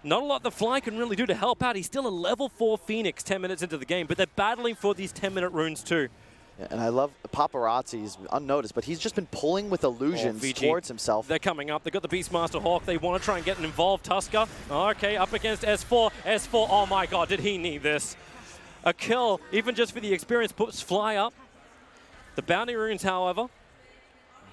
Speaker 5: Not a lot the Fly can really do to help out. He's still a level 4 Phoenix 10 minutes into the game, but they're battling for these 10-minute runes too.
Speaker 6: Yeah, and I love Paparazzi. He's unnoticed, but he's just been pulling with illusions towards himself.
Speaker 5: They're coming up. They've got the Beastmaster Hawk. They want to try and get involved. Tusker. Okay, up against S4. S4, oh my god, did he need this? A kill, even just for the experience, puts Fly up. The bounty runes, however,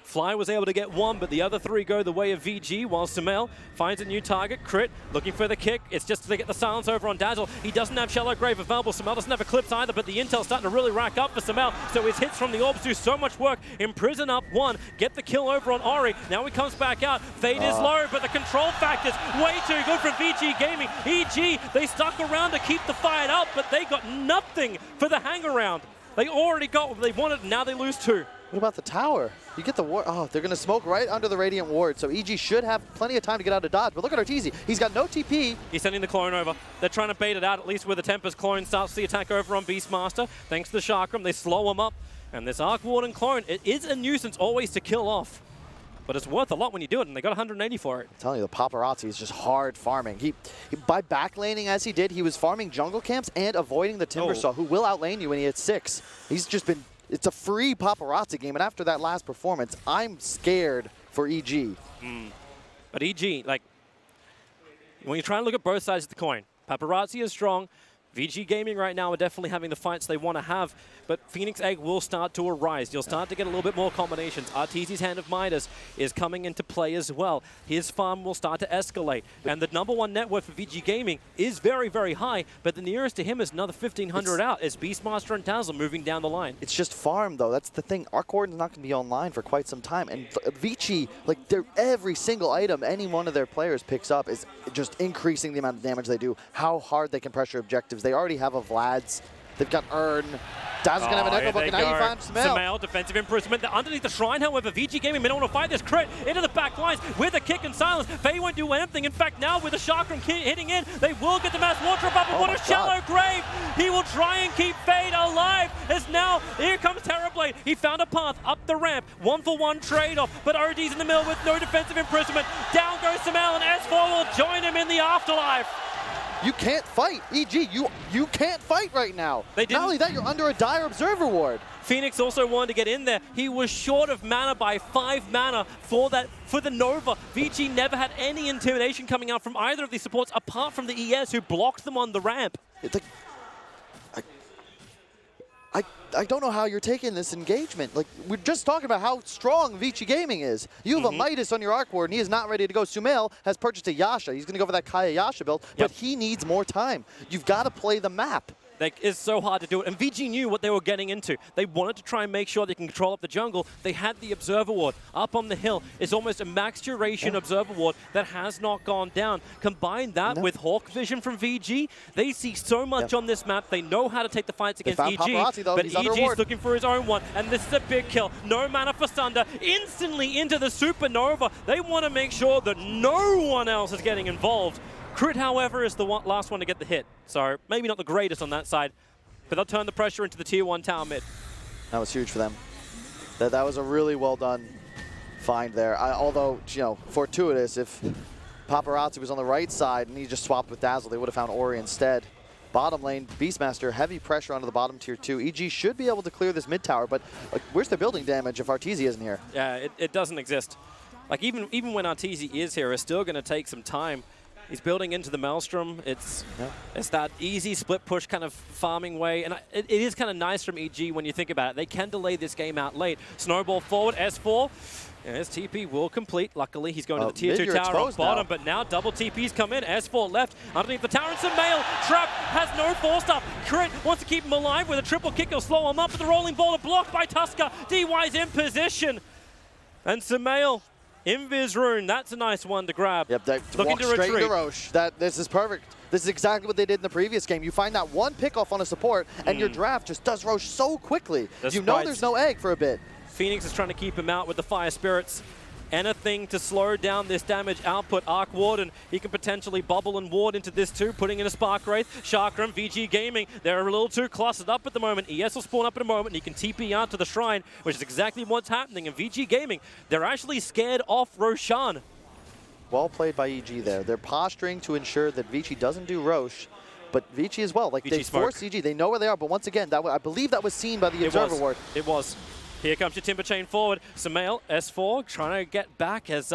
Speaker 5: Fly was able to get 1, but the other 3 go the way of VG, while Samael finds a new target. Crit, looking for the kick. It's just to get the silence over on Dazzle. He doesn't have Shallow Grave available. Samael doesn't have Eclipse either, but the intel's starting to really rack up for Samael. So his hits from the orbs do so much work. Imprison up 1, get the kill over on Ori. Now he comes back out. Fade is low, but the control factor's way too good from VG Gaming. EG, they stuck around to keep the fight up, but they got nothing for the hang around. They already got what they wanted, and now they lose 2.
Speaker 6: What about the tower? You get the ward. Oh, they're going to smoke right under the Radiant Ward, so EG should have plenty of time to get out of dodge. But look at Arteezy. He's got no TP.
Speaker 5: He's sending the clone over. They're trying to bait it out, at least with the Tempest. Clone starts the attack over on Beastmaster. Thanks to the Chakram, they slow him up. And this Arc Warden clone, it is a nuisance always to kill off. But it's worth a lot when you do it, and they got 180 for it.
Speaker 6: I'm telling you, the Paparazzi is just hard farming. He by backlaning as he did, he was farming jungle camps and avoiding the Timbersaw, who will outlane you when he hits 6. He's just been... It's a free Paparazzi game, and after that last performance, I'm scared for EG.
Speaker 5: But EG, like, when you try and look at both sides of the coin, Paparazzi is strong. VG Gaming right now are definitely having the fights they want to have, but Phoenix Egg will start to arise. You'll start to get a little bit more combinations. Arteezy's Hand of Midas is coming into play as well. His farm will start to escalate, and the #1 net worth for VG Gaming is very, very high, but the nearest to him is another 1,500 out as Beastmaster and Dazzle moving down the line.
Speaker 6: It's just farm, though. That's the thing. Arc Warden's not going to be online for quite some time, and Vici, like, every single item any one of their players picks up is just increasing the amount of damage they do, how hard they can pressure objectives. They already have a Vlad's. They've got Urn. Dazzle's going to have an Echo Book, and now you find Samael.
Speaker 5: Samael, defensive imprisonment. They're underneath the shrine, however. VG Gaming may not want to fight this. Crit into the back lines with a kick and silence. Faye won't do anything. In fact, now with the Chakram hitting in, they will get the mass water up. But what a shallow grave. He will try and keep Fade alive. As now, here comes Terrorblade. He found a path up the ramp. 1-for-1 trade-off. But OD's in the middle with no defensive imprisonment. Down goes Samael, and S4 will join him in the afterlife.
Speaker 6: You can't fight. EG, you can't fight right now. Not only that, you're under a dire Observer Ward.
Speaker 5: Phoenix also wanted to get in there. He was short of mana by 5 mana for the Nova. VG never had any intimidation coming out from either of these supports apart from the ES who blocked them on the ramp.
Speaker 6: It's like, I don't know how you're taking this engagement. Like, we're just talking about how strong Vici Gaming is. You have a Midas on your Arc Ward, and he is not ready to go. Sumail has purchased a Yasha. He's going to go for that Kaya Yasha build, but he needs more time. You've got to play the map.
Speaker 5: Like, it's so hard to do it. And VG knew what they were getting into. They wanted to try and make sure they can control up the jungle. They had the Observer Ward up on the hill. It's almost a max duration Observer Ward that has not gone down. Combine that with Hawk Vision from VG, they see so much on this map. They know how to take the fights against EG. But EG's looking for his own one. And this is a big kill. No mana for Sunder. Instantly into the Supernova. They want to make sure that no one else is getting involved. Crit, however, is the last one to get the hit. So maybe not the greatest on that side, but they'll turn the pressure into the tier 1 tower mid.
Speaker 6: That was huge for them. That was a really well done find there. Although, you know, fortuitous, if Paparazzi was on the right side and he just swapped with Dazzle, they would have found Ori instead. Bottom lane, Beastmaster, heavy pressure onto the bottom tier 2. EG should be able to clear this mid tower, but like, where's their building damage if Arteezy isn't here?
Speaker 5: Yeah, it doesn't exist. Like even when Arteezy is here, it's still going to take some time. He's building into the Maelstrom. It's that easy split push kind of farming way. And it is kind of nice from EG when you think about it. They can delay this game out late. Snowball forward, S4. And his TP will complete. Luckily, he's going to the tier 2 tower on bottom. But now double TPs come in. S4 left underneath the tower. And Sumail Trap has no force stuff. Crit wants to keep him alive with a triple kick. He'll slow him up. But the rolling boulder blocked by Tusker. DY's in position. And Sumail. Invis rune, that's a nice one to grab.
Speaker 6: Yep, they
Speaker 5: looking
Speaker 6: walk
Speaker 5: to
Speaker 6: straight
Speaker 5: retreat.
Speaker 6: into Roche. This is perfect. This is exactly what they did in the previous game. You find that one pickoff on a support, and your draft just does Roche so quickly. You know there's no egg for a bit.
Speaker 5: Phoenix is trying to keep him out with the Fire Spirits. Anything to slow down this damage output. Arc Warden, he can potentially bubble and ward into this too, putting in a Spark Wraith. Chakram, VG Gaming, they're a little too clustered up at the moment. ES will spawn up in a moment, and he can TP out to the Shrine, which is exactly what's happening. And VG Gaming, they're actually scared off Roshan.
Speaker 6: Well played by EG there. They're posturing to ensure that Vici doesn't do Roche, but Vici as well. Like
Speaker 5: Vici
Speaker 6: they
Speaker 5: smoke.
Speaker 6: force EG, they know where they are, but once again, I believe that was seen by the Observer Ward.
Speaker 5: It was. Here comes your Timber Chain forward. Sumail, S4, trying to get back as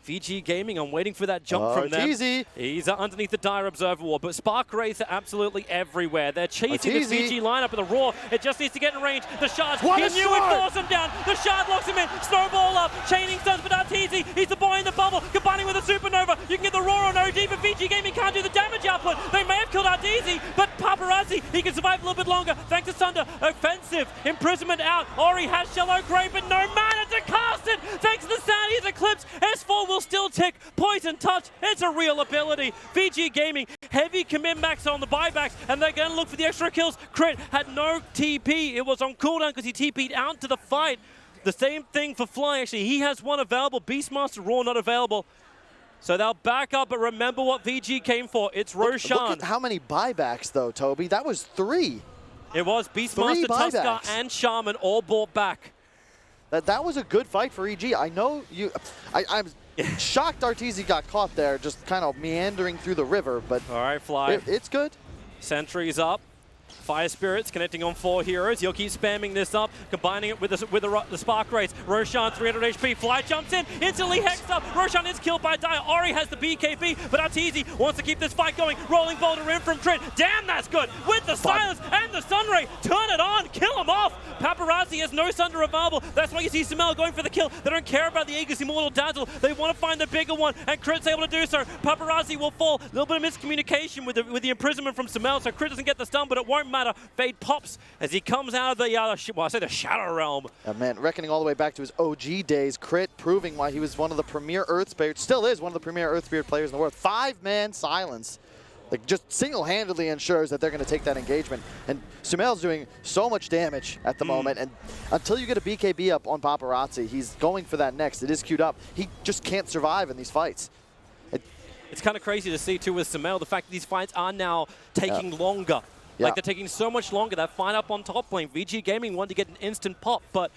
Speaker 5: VG Gaming. I'm waiting for that jump from them.
Speaker 6: Arteezy.
Speaker 5: He's underneath the Dire Observer Ward, but Spark Wraiths are absolutely everywhere. They're chasing this VG lineup with a Roar. It just needs to get in range. The Shards, he knew he'd force him down. The Shard locks him in. Snowball up. Chaining stuns for Arteezy. He's the boy in the bubble. Combining with a Supernova. You can get the Roar on OD, but VG Gaming can't do the damage output. They may have killed Arteezy, but Paparazzi, he can survive a little bit longer. Thanks to Sunder. Offensive. Imprisonment out. Ori has Shallow Grave, but no mana to cast it. Thanks to the Sandy's Eclipse. S4 will still tick. Poison Touch, it's a real ability. VG Gaming, heavy commit max on the buybacks, and they're going to look for the extra kills. Crit had no TP. It was on cooldown because he TP'd out to the fight. The same thing for Fly, actually. He has one available. Beastmaster Raw not available. So they'll back up, but remember what VG came for. It's Roshan.
Speaker 6: Look at how many buybacks, though, Toby. That was 3.
Speaker 5: It was Beastmaster, Tusker, and Shaman all brought back.
Speaker 6: That was a good fight for EG. I know you... I'm shocked Arteezy got caught there, just kind of meandering through the river, but
Speaker 5: all right, Fly.
Speaker 6: It's good.
Speaker 5: Sentries up. Fire Spirits connecting on 4 heroes. He'll keep spamming this up, combining it with the Spark Wraiths. Roshan 300 HP. Fly jumps in, instantly hexed up. Roshan is killed by Dire. Ori has the BKB, but Arteezy wants to keep this fight going. Rolling Boulder in from Crit. Damn, that's good. With the Silence and the Sunray. Turn it on. Kill him off. Paparazzi has no Sunder available. That's why you see Sumail going for the kill. They don't care about the Aegis Immortal Dazzle. They want to find the bigger one, and Crit's able to do so. Paparazzi will fall. A little bit of miscommunication with the imprisonment from Sumail, so Crit doesn't get the stun, but it won't matter. Fade pops as he comes out of the, the Shadow Realm.
Speaker 6: Man, reckoning all the way back to his OG days, Crit proving why he was one of the premier Earth Spirit, still is one of the premier Earth Spirit players in the world. 5-man silence. Like, just single-handedly ensures that they're going to take that engagement. And Sumail's doing so much damage at the moment, and until you get a BKB up on Paparazzi, he's going for that next. It is queued up. He just can't survive in these fights.
Speaker 5: It's kind of crazy to see, too, with Sumail, the fact that these fights are now taking longer. Like, they're taking so much longer. That fight up on top lane, VG Gaming wanted to get an instant pop, but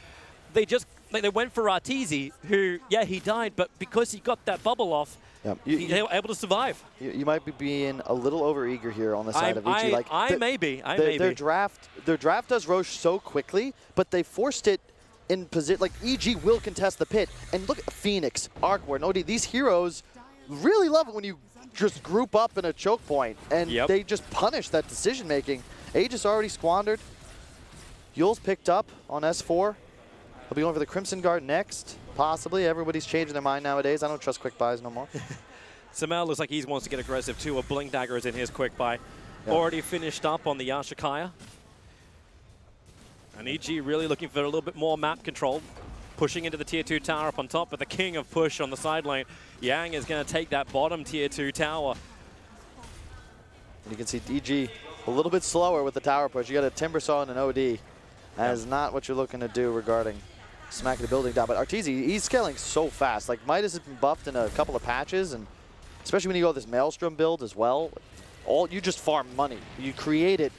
Speaker 5: they just, they went for Arteezy, who, yeah, he died, but because he got that bubble off, they were able to survive.
Speaker 6: You might be being a little overeager here on the side of Vici.
Speaker 5: I may be.
Speaker 6: Their draft does Roche so quickly, but they forced it in position. Like, EG will contest the pit. And look at Phoenix, Arc Ward, OD. These heroes really love it when you just group up in a choke point, and they just punish that decision making. Aegis already squandered. Yule's picked up on S4. He'll be going for the Crimson Guard next. Possibly. Everybody's changing their mind nowadays. I don't trust quick buys no more.
Speaker 5: Sumail looks like he wants to get aggressive too. A Blink Dagger is in his quick buy. Already finished up on the Yashikaya. And EG really looking for a little bit more map control. Pushing into the tier 2 tower up on top, but the king of push on the side lane. Yang is going to take that bottom tier 2 tower.
Speaker 6: And you can see EG a little bit slower with the tower push. You got a Timber Saw and an OD. That is not what you're looking to do regarding smacking the building down. But Arteezy, he's scaling so fast. Like, Midas has been buffed in a couple of patches, and especially when you go this Maelstrom build as well, you just farm money. You create it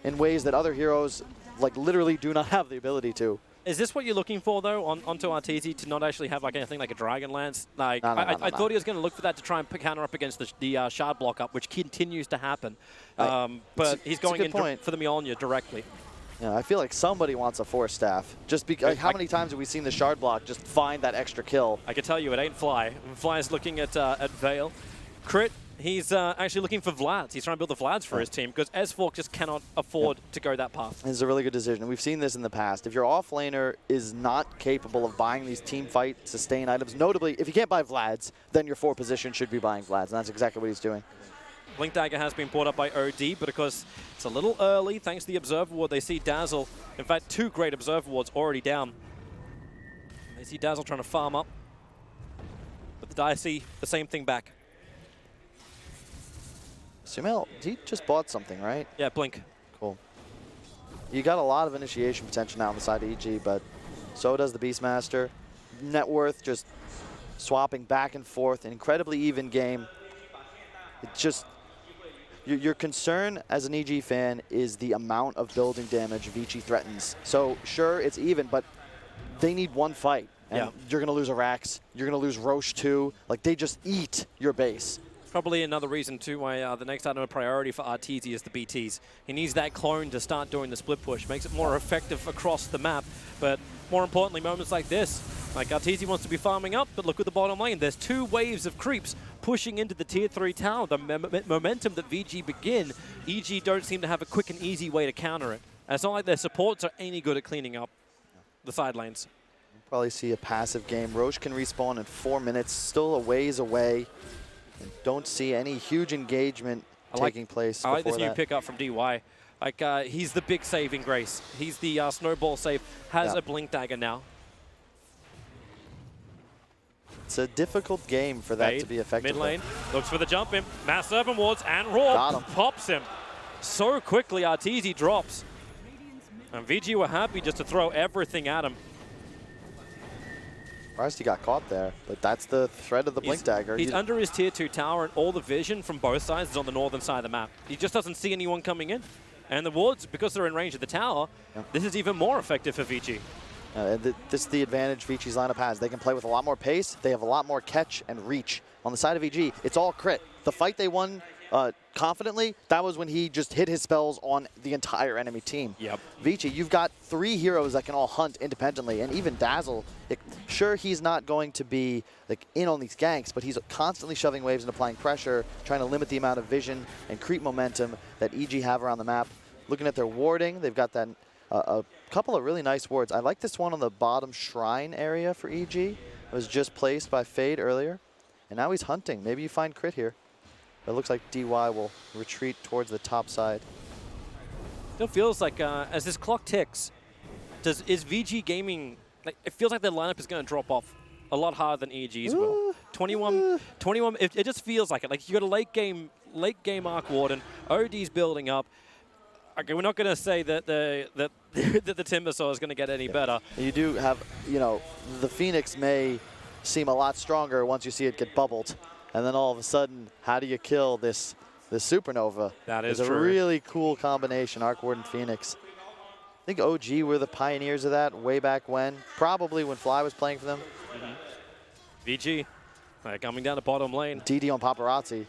Speaker 6: in ways that other heroes, like, literally do not have the ability to.
Speaker 5: Is this what you're looking for, though, onto Arteezy, to not actually have like anything like a Dragon Lance? Like,
Speaker 6: No,
Speaker 5: I thought he was going to look for that to try and counter up against the Shard block up, which continues to happen. But he's going in for the Mjolnir directly.
Speaker 6: Yeah, I feel like somebody wants a Force Staff. Just because, how many times have we seen the Shard block just find that extra kill?
Speaker 5: I can tell you it ain't Fly. Fly's looking at Vale. Crit, he's actually looking for Vlads. He's trying to build the Vlads for his team because S4 just cannot afford to go that path.
Speaker 6: This is a really good decision. We've seen this in the past. If your offlaner is not capable of buying these team fight sustain items, notably, if you can't buy Vlads, then your 4 position should be buying Vlads, and that's exactly what he's doing.
Speaker 5: Blink Dagger has been brought up by OD, but because it's a little early, thanks to the Observer Ward, they see Dazzle. In fact, 2 great Observer Wards already down. They see Dazzle trying to farm up, but the Dire see the same thing back.
Speaker 6: Sumail, he just bought something, right?
Speaker 5: Yeah, Blink.
Speaker 6: Cool. You got a lot of initiation potential now on the side of EG, but so does the Beastmaster. Net worth just swapping back and forth, an incredibly even game. It just, your concern as an EG fan is the amount of building damage Vici threatens. So sure, it's even, but they need one fight. And you're going to lose Arax, you're going to lose Roche too. Like, they just eat your base.
Speaker 5: Probably another reason too why the next item of priority for Arteezy is the BTs. He needs that clone to start doing the split push. Makes it more effective across the map. But more importantly, moments like this, like Arteezy wants to be farming up, but look at the bottom lane. There's 2 waves of creeps pushing into the tier 3 tower. The momentum that VG begin, EG don't seem to have a quick and easy way to counter it. And it's not like their supports are any good at cleaning up the side lanes.
Speaker 6: Probably see a passive game. Roche can respawn in 4 minutes, still a ways away. And don't see any huge engagement taking place.
Speaker 5: I like this new
Speaker 6: that.
Speaker 5: pickup from DY. Like, he's the big saving grace. He's the snowball save. Has a Blink Dagger now.
Speaker 6: It's a difficult game for that
Speaker 5: Fade,
Speaker 6: to be effective.
Speaker 5: Mid lane, looks for the jump in. Mass Serpent Wards and Raw pops him. So quickly, Arteezy drops. And VG were happy just to throw everything at him.
Speaker 6: Surprised he got caught there, but that's the threat of the Blink Dagger.
Speaker 5: He's under his tier 2 tower, and all the vision from both sides is on the northern side of the map. He just doesn't see anyone coming in. And the wards, because they're in range of the tower, this is even more effective for VG.
Speaker 6: This is the advantage Vici's lineup has. They can play with a lot more pace. They have a lot more catch and reach. On the side of VG, it's all crit. The fight they won confidently, that was when he just hit his spells on the entire enemy team.
Speaker 5: Yep.
Speaker 6: Vici, you've got 3 heroes that can all hunt independently, and even Dazzle, sure, he's not going to be like in on these ganks, but he's constantly shoving waves and applying pressure, trying to limit the amount of vision and creep momentum that EG have around the map. Looking at their warding, they've got that a couple of really nice wards. I like this one on the bottom shrine area for EG. It was just placed by Fade earlier, and now he's hunting. Maybe you find crit here. It looks like DY will retreat towards the top side.
Speaker 5: Still feels like as this clock ticks, is VG Gaming, like, it feels like their lineup is going to drop off a lot harder than EG's will. 21, it just feels like it. Like, you got a late game Arc Warden, OD's building up. Okay, we're not going to say that the Timbersaw is going to get any better.
Speaker 6: You do have, you know, the Phoenix may seem a lot stronger once you see it get bubbled. And then all of a sudden, how do you kill this supernova?
Speaker 5: That is
Speaker 6: it's
Speaker 5: true.
Speaker 6: a really cool combination, Arc Warden Phoenix. I think OG were the pioneers of that way back when, probably when Fly was playing for them.
Speaker 5: VG, coming down the bottom lane.
Speaker 6: DD on Paparazzi.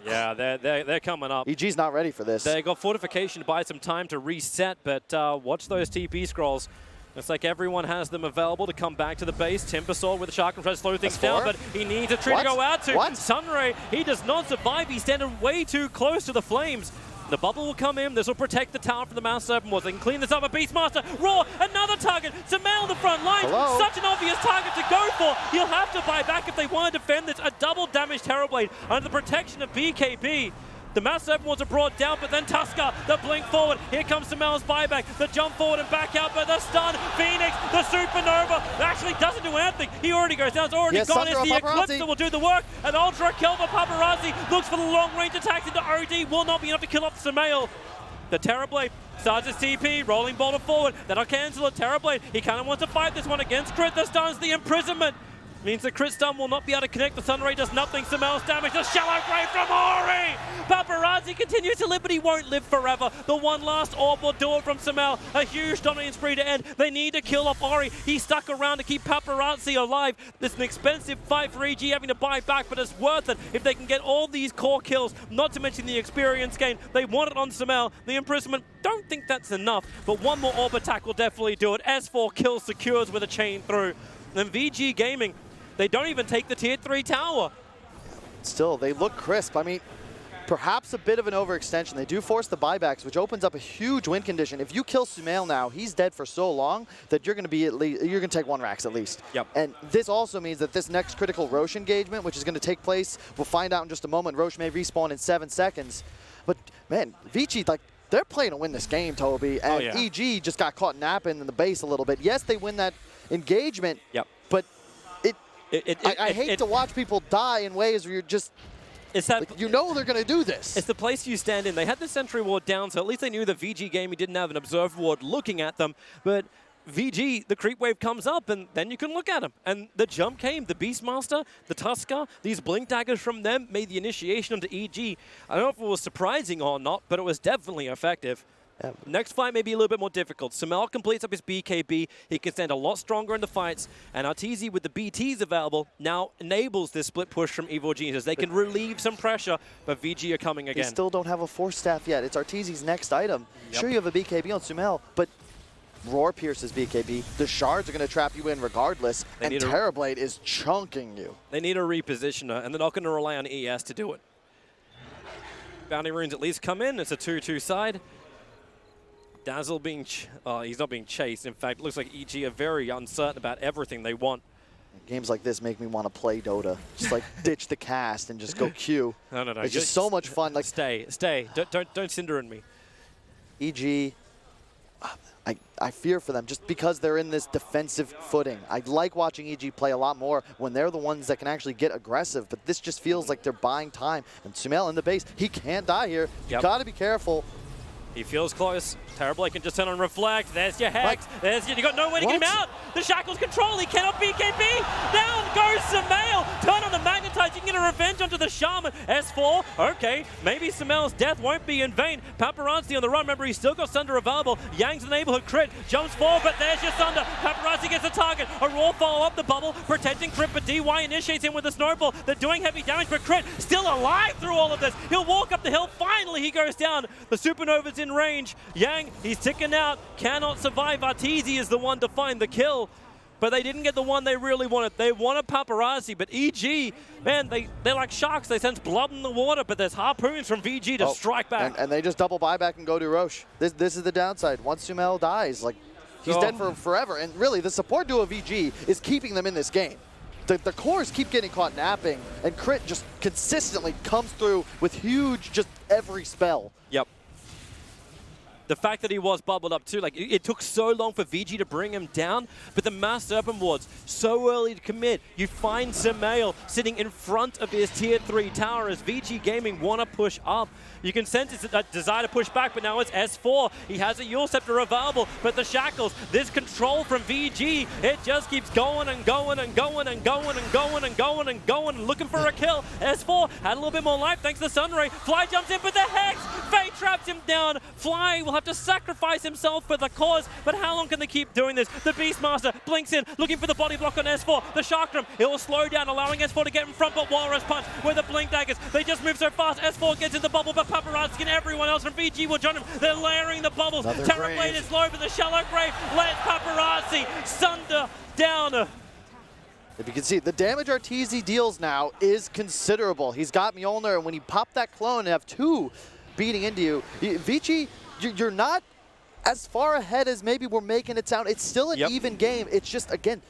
Speaker 5: Yeah, they're coming up.
Speaker 6: EG's not ready for this.
Speaker 5: They got fortification to buy some time to reset, but watch those TP scrolls. Looks like everyone has them available to come back to the base. Timbersaw with the Shark and try to slow things down, but he needs a tree to go out to. Sunray, he does not survive. He's standing way too close to the flames. The bubble will come in. This will protect the tower from the Mouse Serpent Wards. They can clean this up. A Beastmaster, Raw, another target. Sumail on the front line.
Speaker 6: Hello?
Speaker 5: Such an obvious target to go for. He'll have to buy back if they want to defend this. A double damage Terrorblade under the protection of BKB. The Mouse Serpent Wards are brought down, but then Tusker, the blink forward. Here comes Sumail's buyback. The jump forward and back out, but the stun. Phoenix, the Supernova, actually doesn't do anything. He already goes down. It's already gone. It's the Eclipse that will do the work. An Ultra kill for Paparazzi. Looks for the long-range attacks into OD. Will not be enough to kill off Sumail. The Terrorblade starts his TP, rolling boulder forward. Then I'll cancel it. Terrorblade, he kind of wants to fight this one against Crit. The stuns, the imprisonment. Means the crit stun will not be able to connect. The Sunray does nothing. Samel's damage. The shallow grave from Ori! Paparazzi continues to live, but he won't live forever. The one last orb will do it from Samel. A huge dominating spree to end. They need to kill off Ori. He stuck around to keep Paparazzi alive. It's an expensive fight for EG having to buy back, but it's worth it if they can get all these core kills, not to mention the experience gain. They want it on Samel. The imprisonment, don't think that's enough, but one more orb attack will definitely do it. S4 kills secures with a chain through. And VG Gaming, they don't even take the tier 3 tower.
Speaker 6: Still, they look crisp. I mean, perhaps a bit of an overextension. They do force the buybacks, which opens up a huge win condition. If you kill Sumail now, he's dead for so long that you're going to be you're going to take 1 Rax at least.
Speaker 5: Yep.
Speaker 6: And this also means that this next critical Roche engagement, which is going to take place, we'll find out in just a moment. Roche may respawn in 7 seconds. But man, Vici, like, they're playing to win this game, Toby. And EG just got caught napping in the base a little bit. Yes, they win that engagement.
Speaker 5: Yep.
Speaker 6: But I hate to watch people die in ways where you're just, like, you know they're going to do this.
Speaker 5: It's the place you stand in. They had the sentry ward down, so at least they knew the VG Gaming didn't have an observe ward looking at them. But VG, the creep wave comes up, and then you can look at them. And the jump came. The Beastmaster, the Tusker, these blink daggers from them made the initiation onto EG. I don't know if it was surprising or not, but it was definitely effective.
Speaker 6: Yeah.
Speaker 5: Next fight may be a little bit more difficult. Samel completes up his BKB. He can stand a lot stronger in the fights. And Arteezy, with the BTs available, now enables this split push from Evil Genius. They can relieve some pressure, but VG are coming again.
Speaker 6: They still don't have a Force Staff yet. It's Arteezy's next item. Yep. Sure, you have a BKB on Sumail, but Roar pierces BKB. The shards are going to trap you in regardless, and Terrorblade is chunking you.
Speaker 5: They need a repositioner, and they're not going to rely on ES to do it. Bounty runes at least come in. It's a 2-2 side. Dazzle being, he's not being chased. In fact, it looks like EG are very uncertain about everything they want.
Speaker 6: Games like this make me want to play Dota. Just like ditch the cast and just go Q.
Speaker 5: No.
Speaker 6: It's just so much fun. Like,
Speaker 5: stay. Don't cinder in me.
Speaker 6: EG, I fear for them just because they're in this defensive footing. I like watching EG play a lot more when they're the ones that can actually get aggressive, but this just feels like they're buying time. And Sumail in the base, he can't die here. You got to be careful.
Speaker 5: He feels close. Terrorblade can just turn on Reflect. There's your Hex. You got no way to get him out. The Shackles control. He cannot BKB. Down goes Sumail. Turn on the Magnetize. You can get a revenge onto the Shaman. S4. Okay. Maybe Sumail's death won't be in vain. Paparazzi on the run. Remember, he's still got Sunder available. Yang's the neighborhood crit. Jumps forward, but there's your Sunder. Paparazzi gets the target. A Raw follow up the bubble. Protecting crit, but DY initiates him with a snowball. They're doing heavy damage, but crit still alive through all of this. He'll walk up the hill. Finally, he goes down. The Supernova's in range. Yang, he's ticking out, cannot survive. Arteezy is the one to find the kill, but they didn't get the one they really wanted. They wanted Paparazzi, but EG, man, they're like sharks. They sense blood in the water, but there's harpoons from VG to strike back.
Speaker 6: And they just double buyback and go to Roche. This is the downside. Once Sumail dies, like, he's dead for forever. And really, the support duo of VG is keeping them in this game. The cores keep getting caught napping, and Crit just consistently comes through with huge, just every spell.
Speaker 5: Yep. The fact that he was bubbled up too, like it took so long for VG to bring him down, but the Mass Serpent Wards, so early to commit. You find Sumail sitting in front of his tier 3 tower as VG Gaming want to push up. You can sense his desire to push back, but now it's S4. He has a Yule Scepter available, but the Shackles, this control from VG, it just keeps going and going and going and going and going and going and going and looking for a kill. S4 had a little bit more life thanks to Sunray. Fly jumps in, but the Hex, Fate traps him down. Fly will have to sacrifice himself for the cause, but how long can they keep doing this? The Beastmaster blinks in, looking for the body block on S4. The Sharkdrum, it will slow down, allowing S4 to get in front, but Walrus Punch with the Blink Daggers. They just move so fast. S4 gets in the bubble, but Paparazzi and everyone else from VG will join him. They're layering the bubbles. Terrorblade is low, but the Shallow Grave lets Paparazzi Sunder down.
Speaker 6: If you can see, the damage Arteezy deals now is considerable. He's got Mjolnir, and when you pop that clone and have 2 beating into you, Vici, you're not as far ahead as maybe we're making it sound. It's still an even game. It's just, again,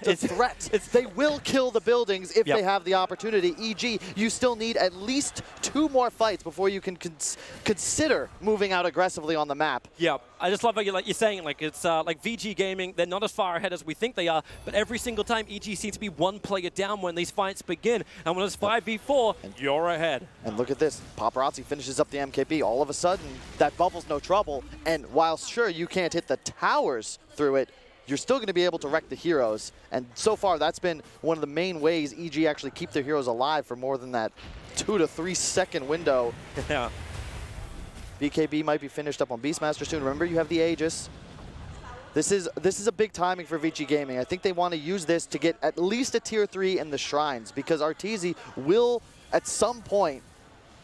Speaker 6: the threat. They will kill the buildings if they have the opportunity. E.g., you still need at least 2 more fights before you can consider moving out aggressively on the map.
Speaker 5: Yeah, I just love how you're saying, like, it's like VG Gaming, they're not as far ahead as we think they are, but every single time EG seems to be 1 player down when these fights begin, and when it's 5v4, you're ahead.
Speaker 6: And look at this, Paparazzi finishes up the MKB. All of a sudden, that bubble's no trouble, and while sure you can't hit the towers through it, you're still going to be able to wreck the heroes. And so far, that's been one of the main ways EG actually keep their heroes alive for more than that 2 to 3 second window.
Speaker 5: Yeah.
Speaker 6: BKB might be finished up on Beastmaster soon. Remember, you have the Aegis. This is a big timing for Vici Gaming. I think they want to use this to get at least a tier 3 in the shrines, because Arteezy will, at some point,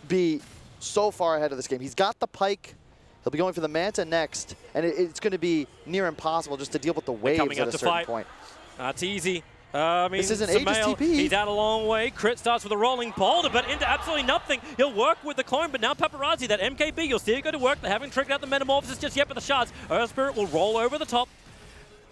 Speaker 6: be so far ahead of this game. He's got the Pike. He'll be going for the Manta next, and it's going to be near impossible just to deal with the waves at a certain point.
Speaker 5: Arteezy. I mean,
Speaker 6: this is an Aegis TP.
Speaker 5: He's out a long way. Crit starts with a rolling boulder, but into absolutely nothing. He'll work with the clone, but now Paparazzi, that MKB, you'll see it go to work. They haven't triggered out the Metamorphosis just yet, but the shards. Earth Spirit will roll over the top.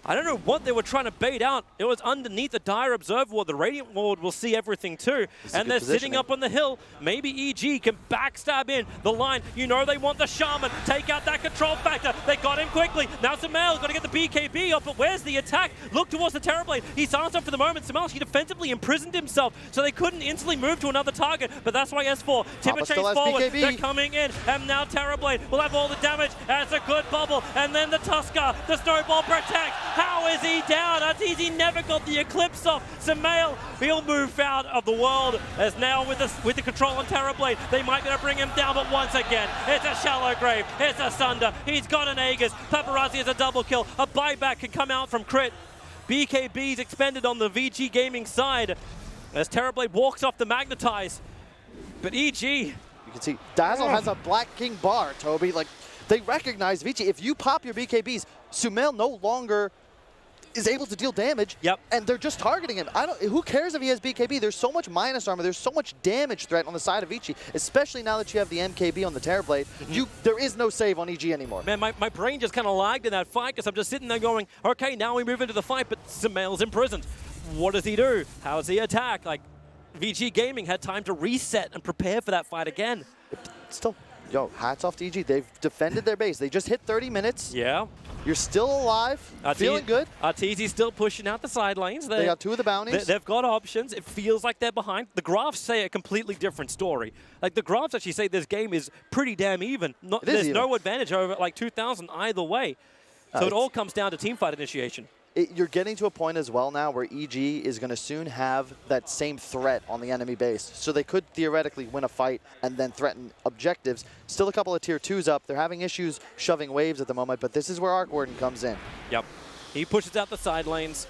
Speaker 5: I don't know what they were trying to bait out. It was underneath the Dire Observer Ward. The Radiant Ward will see everything too. And they're sitting up on the hill. Maybe EG can backstab in the line. You know they want the Shaman. Take out that control factor. They got him quickly. Now Sumail got to get the BKB up, but where's the attack? Look towards the Terrorblade. He silenced up for the moment. Sumail, he defensively imprisoned himself, so they couldn't instantly move to another target. But that's why S4. Timber chase forward.
Speaker 6: BKB.
Speaker 5: They're coming in. And now Terrorblade will have all the damage. That's a good bubble. And then the Tusker. The Snowball protects. How is he down? Arteezy never got the Eclipse off. Sumail, he'll move out of the world as now with the control on Terrorblade. They might be able to bring him down, but once again, it's a shallow grave. It's a Sunder. He's got an Aegis. Paparazzi has a double kill. A buyback can come out from Crit. BKB's expended on the VG Gaming side as Terrorblade walks off the Magnetize. But EG...
Speaker 6: You can see Dazzle has a Black King bar, Toby. Like, they recognize Vici. If you pop your BKBs, Sumail no longer is able to deal damage, and they're just targeting him. Who cares if he has BKB? There's so much minus armor. There's so much damage threat on the side of Vici, especially now that you have the MKB on the Terrorblade. There is no save on EG anymore.
Speaker 5: Man, my brain just kind of lagged in that fight because I'm just sitting there going, okay, now we move into the fight, but Sumail's imprisoned. What does he do? How does he attack? Like, VG Gaming had time to reset and prepare for that fight again.
Speaker 6: Still, yo, hats off to EG. They've defended their base. They just hit 30 minutes.
Speaker 5: Yeah.
Speaker 6: You're still alive, feeling good.
Speaker 5: Arteezy's still pushing out the side lanes.
Speaker 6: They got 2 of the bounties.
Speaker 5: They've got options. It feels like they're behind. The graphs say a completely different story. Like, the graphs actually say this game is pretty damn even. There's no advantage over, like, 2,000 either way. So it all comes down to teamfight initiation.
Speaker 6: You're getting to a point as well now where EG is going to soon have that same threat on the enemy base. So they could theoretically win a fight and then threaten objectives. Still a couple of tier 2s up. They're having issues shoving waves at the moment, but this is where Arc Warden comes in.
Speaker 5: Yep. He pushes out the side lanes.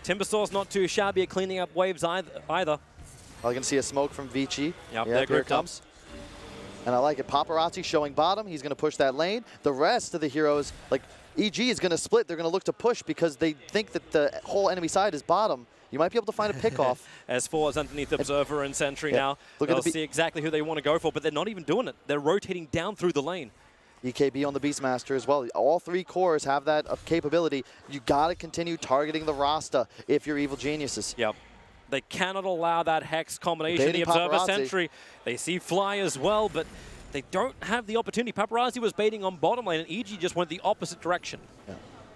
Speaker 5: Timbersaw's not too shabby at cleaning up waves either.
Speaker 6: Probably going to see a smoke from Vici.
Speaker 5: Yep,
Speaker 6: here it comes. And I like it. Paparazzi showing bottom. He's going to push that lane. The rest of the heroes, like, EG is going to split. They're going to look to push because they think that the whole enemy side is bottom. You might be able to find a pick-off.
Speaker 5: S4 is underneath Observer and Sentry now. They'll see exactly who they want to go for, but they're not even doing it. They're rotating down through the lane.
Speaker 6: EKB on the Beastmaster as well. All 3 cores have that capability. You got to continue targeting the Rasta if you're evil geniuses.
Speaker 5: Yep. They cannot allow that Hex combination. The Observer Sentry, they see Fly as well, but they don't have the opportunity. Paparazzi was baiting on bottom lane, and EG just went the opposite direction.
Speaker 6: Yeah.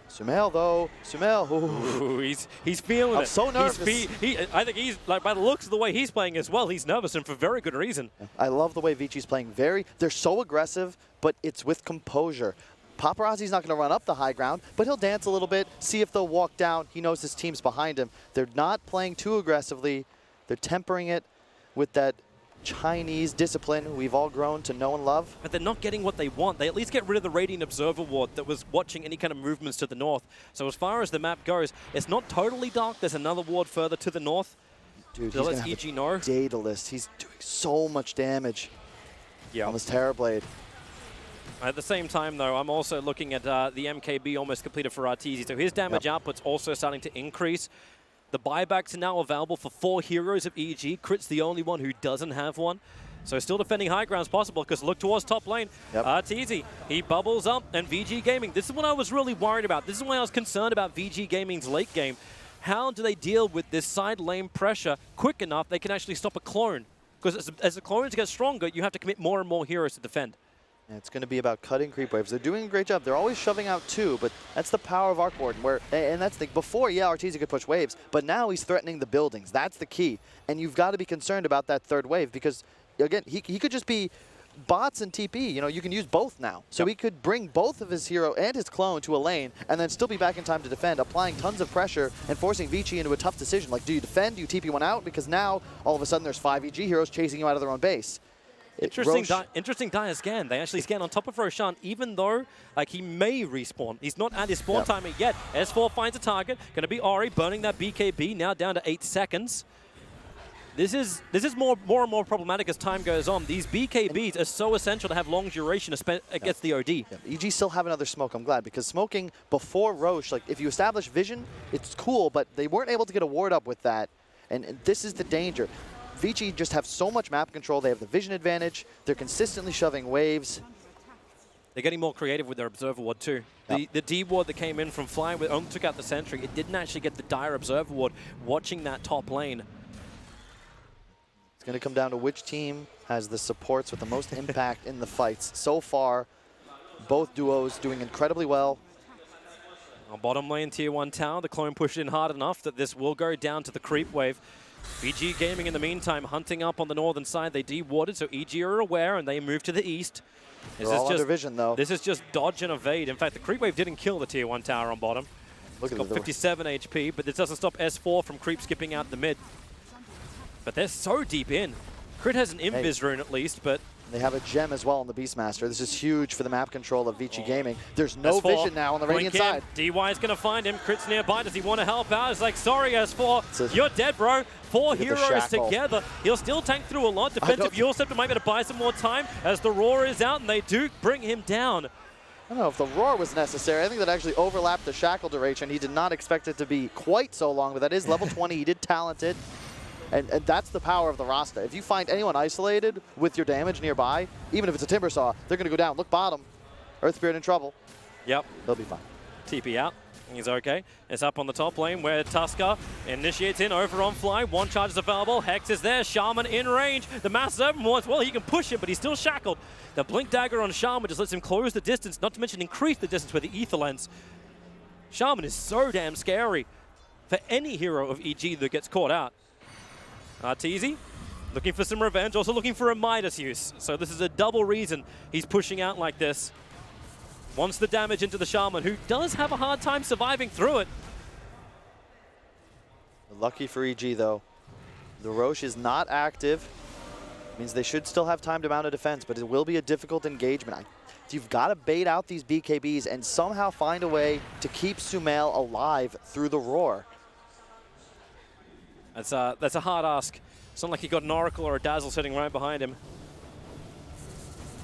Speaker 6: Sumail, though. Sumail.
Speaker 5: Ooh, he's feeling it.
Speaker 6: I'm so nervous.
Speaker 5: I think he's, like, by the looks of the way he's playing as well, he's nervous, and for very good reason.
Speaker 6: I love the way Vici's playing. They're so aggressive, but it's with composure. Paparazzi's not going to run up the high ground, but he'll dance a little bit, see if they'll walk down. He knows his team's behind him. They're not playing too aggressively. They're tempering it with that Chinese discipline we've all grown to know and love.
Speaker 5: But they're not getting what they want. They at least get rid of the Radiant Observer Ward that was watching any kind of movements to the north. So as far as the map goes, it's not totally dark. There's another ward further to the north.
Speaker 6: Dude,
Speaker 5: so
Speaker 6: he's
Speaker 5: let's EG know.
Speaker 6: Daedalus. He's doing so much damage on this Terrorblade.
Speaker 5: At the same time, though, I'm also looking at the MKB almost completed for Arteezy. So his damage output's also starting to increase. The buybacks are now available for 4 heroes of EG. Crit's the only one who doesn't have one. So still defending high ground is possible because look towards top lane. Arteezy, he bubbles up, and VG Gaming. This is what I was really worried about. This is why I was concerned about VG Gaming's late game. How do they deal with this side lane pressure quick enough they can actually stop a clone? Because as the clones get stronger, you have to commit more and more heroes to defend.
Speaker 6: It's going to be about cutting creep waves. They're doing a great job. They're always shoving out 2, but that's the power of Arc Warden. And that's the before, Arteezy could push waves, but now he's threatening the buildings. That's the key. And you've got to be concerned about that 3rd wave because, again, he could just be bots and TP, you know, you can use both now. So he could bring both of his hero and his clone to a lane and then still be back in time to defend, applying tons of pressure and forcing Vici into a tough decision. Like, do you defend? Do you TP one out? Because now, all of a sudden, there's 5 EG heroes chasing you out of their own base.
Speaker 5: Interesting dire scan. They actually scan on top of Roshan, even though like he may respawn. He's not at his spawn timing yet. S4 finds a target. Going to be Ori burning that BKB, now down to 8 seconds. This is more and more problematic as time goes on. These BKBs are so essential to have long duration against the OD.
Speaker 6: Yeah. EG still have another smoke, I'm glad, because smoking before Roche, like if you establish vision, it's cool, but they weren't able to get a ward up with that. And this is the danger. Vici just have so much map control. They have the vision advantage. They're consistently shoving waves.
Speaker 5: They're getting more creative with their Observer Ward too. The D ward that came in from Fly only took out the Sentry. It didn't actually get the dire Observer Ward watching that top lane.
Speaker 6: It's going to come down to which team has the supports with the most impact in the fights. So far, both duos doing incredibly well.
Speaker 5: On bottom lane, Tier 1 tower, the clone pushed in hard enough that this will go down to the creep wave. VG Gaming in the meantime hunting up on the northern side. They de-warded, so EG are aware and they move to the east.
Speaker 6: They're all under vision, though.
Speaker 5: This is just dodge and evade. In fact, the creep wave didn't kill the Tier 1 tower on bottom. It's got 57 HP, but this doesn't stop S4 from creep skipping out the mid. But they're so deep in. Crit has an invis rune at least, but...
Speaker 6: They have a gem as well on the Beastmaster. This is huge for the map control of Vici Gaming. There's no vision now on the Radiant side.
Speaker 5: DY is going to find him. Crit's nearby. Does he want to help out? It's like, sorry, S4. You're dead, bro. 4 heroes together. He'll still tank through a lot. Defensive Yule Scepter might be able to buy some more time as the Roar is out, and they do bring him down.
Speaker 6: I don't know if the Roar was necessary. I think that actually overlapped the Shackle duration. He did not expect it to be quite so long, but that is level 20. He did talent it. And that's the power of the Rasta. If you find anyone isolated with your damage nearby, even if it's a Timbersaw, they're going to go down. Look bottom. Earth Spirit in trouble.
Speaker 5: Yep.
Speaker 6: They'll be fine.
Speaker 5: TP out. He's okay. It's up on the top lane where Tusker initiates in over on Fly. One charge is available. Hex is there. Shaman in range. The Mass Servant wants, well, he can push it, but he's still shackled. The Blink Dagger on Shaman just lets him close the distance, not to mention increase the distance with the Ether Lens. Shaman is so damn scary for any hero of EG that gets caught out. Arteezy looking for some revenge, also looking for a Midas use. So this is a double reason he's pushing out like this. Wants the damage into the Shaman, who does have a hard time surviving through it.
Speaker 6: Lucky for EG, though. The Roche is not active. Means they should still have time to mount a defense, but it will be a difficult engagement. You've got to bait out these BKBs and somehow find a way to keep Sumail alive through the Roar.
Speaker 5: That's a hard ask. It's not like he got an Oracle or a Dazzle sitting right behind him.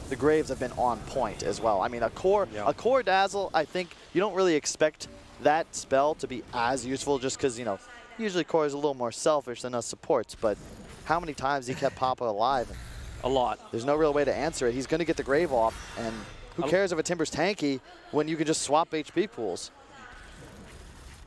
Speaker 6: The Graves have been on point as well. I mean, a core Dazzle, I think you don't really expect that spell to be as useful just because, you know, usually core is a little more selfish than us supports, but how many times he kept Papa alive?
Speaker 5: A lot.
Speaker 6: There's no real way to answer it. He's going to get the Grave off, and who cares if a Timber's tanky when you can just swap HP pools?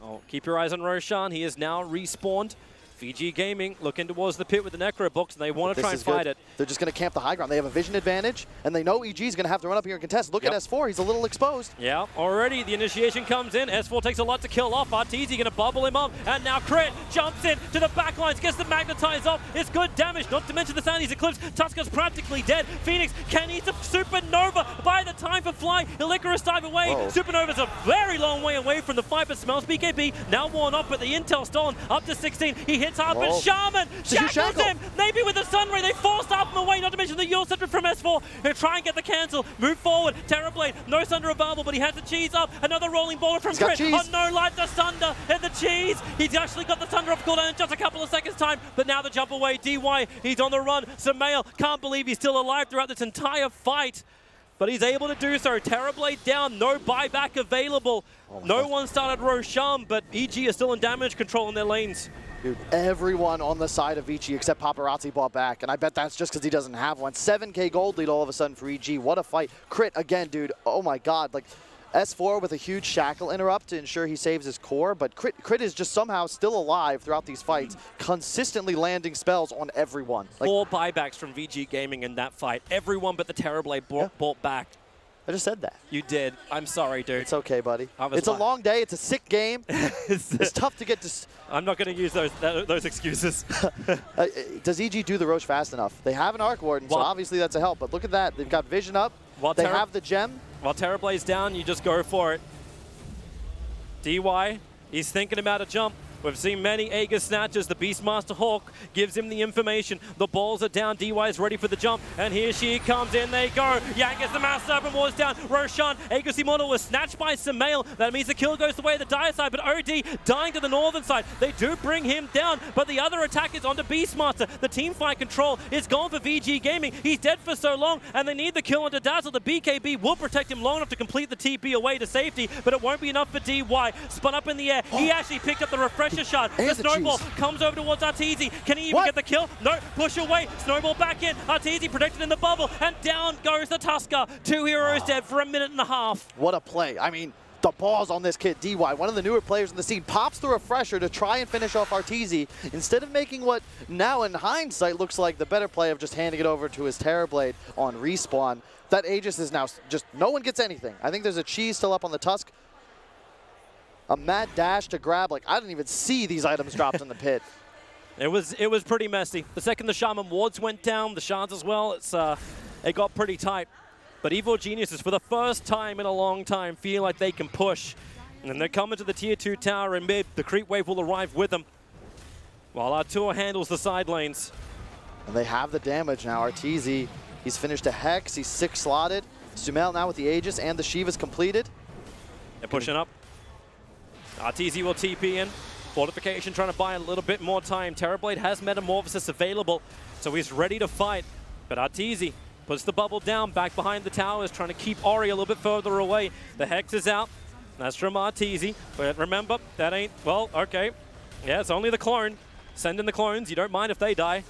Speaker 5: Oh, keep your eyes on Roshan. He is now respawned. VG Gaming looking towards the pit with the Necro box, and they want to try and fight it.
Speaker 6: They're just going to camp the high ground. They have a vision advantage, and they know EG is going to have to run up here and contest. Look at S4. He's a little exposed.
Speaker 5: Yeah, already the initiation comes in. S4 takes a lot to kill off. Arteezy going to bubble him up, and now Crit jumps in to the backlines, gets the magnetize off. It's good damage, not to mention the Sandy's Eclipse. Tusker's practically dead. Phoenix can eat a Supernova by the time for Fly. Icarus dive away. Supernova's a very long way away from the fight, but smells BKB. Now worn off, but the intel stolen up to 16. He hits hard, but Shaman shackles him. Maybe with the Sunray, they forced up him away, not to mention the Yule Scepter from S4. He'll try and get the cancel. Move forward. Terrorblade, no Sunder available, but he has the cheese up. Another rolling baller from Crit. On no light, the Sunder and the cheese. He's actually got the Sunder off cooldown in just a couple of seconds time, but now the jump away. DY, he's on the run. Sumail can't believe he's still alive throughout this entire fight, but he's able to do so. Terrorblade down, no buyback available. No one started Roshan, but EG is still in damage control in their lanes.
Speaker 6: Dude, everyone on the side of Vici except Paparazzi bought back, and I bet that's just because he doesn't have one. 7K gold lead all of a sudden for EG. What a fight. Crit again, dude. Oh my god. Like, S4 with a huge shackle interrupt to ensure he saves his core, but Crit is just somehow still alive throughout these fights, consistently landing spells on everyone.
Speaker 5: Like, 4 buybacks from VG Gaming in that fight. Everyone but the Terrorblade bought back.
Speaker 6: I just said that.
Speaker 5: You did. I'm sorry, dude.
Speaker 6: It's okay, buddy.
Speaker 5: I was
Speaker 6: It's a
Speaker 5: lying.
Speaker 6: long day. It's a sick game. It's tough to get to.
Speaker 5: I'm not going to use those excuses.
Speaker 6: Does EG do the Roche fast enough? They have an Arc Warden, so
Speaker 5: Well-
Speaker 6: obviously that's a help. But look at that. They've got Vision up.
Speaker 5: While
Speaker 6: They
Speaker 5: Terra-
Speaker 6: have the gem.
Speaker 5: While Terrablaze down, you just go for it. DY, he's thinking about a jump. We've seen many Aegis snatches. The Beastmaster Hawk gives him the information. The balls are down. DY is ready for the jump. And here she comes. In they go. Yang gets the Mass Serpent Wars down. Roshan, Aegis Immortal was snatched by Sumail. That means the kill goes the way of the dire side. But OD dying to the northern side. They do bring him down. But the other attack is onto Beastmaster. The team fight control is gone for VG Gaming. He's dead for so long. And they need the kill onto Dazzle. The BKB will protect him long enough to complete the TP away to safety. But it won't be enough for DY. Spun up in the air. He actually picked up the refresher shot.
Speaker 6: And
Speaker 5: The
Speaker 6: the
Speaker 5: snowball
Speaker 6: cheese.
Speaker 5: comes over towards Arteezy. Can he even
Speaker 6: What?
Speaker 5: get the kill? No, push away. Snowball back in. Arteezy protected in the bubble. And down goes the Tusker. 2 heroes dead for a minute and a half.
Speaker 6: What a play. I mean, the balls on this kid, DY, one of the newer players in the scene, pops the refresher to try and finish off Arteezy instead of making what now in hindsight looks like the better play of just handing it over to his Terrorblade on respawn. That Aegis is now just, no one gets anything. I think there's a cheese still up on the Tusk. A mad dash to grab, like I didn't even see these items dropped in the pit.
Speaker 5: It was pretty messy. The second the Shaman Wards went down, the Shards as well, it got pretty tight. But Evo Geniuses, for the first time in a long time, feel like they can push. And they're coming to the Tier 2 tower in mid. The creep wave will arrive with them. While Artur handles the side lanes.
Speaker 6: And they have the damage now. Arteezy, he's finished a Hex, he's 6 slotted. Sumail now with the Aegis and the Shiva's completed.
Speaker 5: They're pushing up. Arteezy will TP in. Fortification trying to buy a little bit more time. Terrorblade has Metamorphosis available, so he's ready to fight. But Arteezy puts the bubble down back behind the towers, trying to keep Ori a little bit further away. The Hex is out. That's from Arteezy. But remember, that ain't, well, okay. Yeah, it's only the clone. Send in the clones. You don't mind if they die.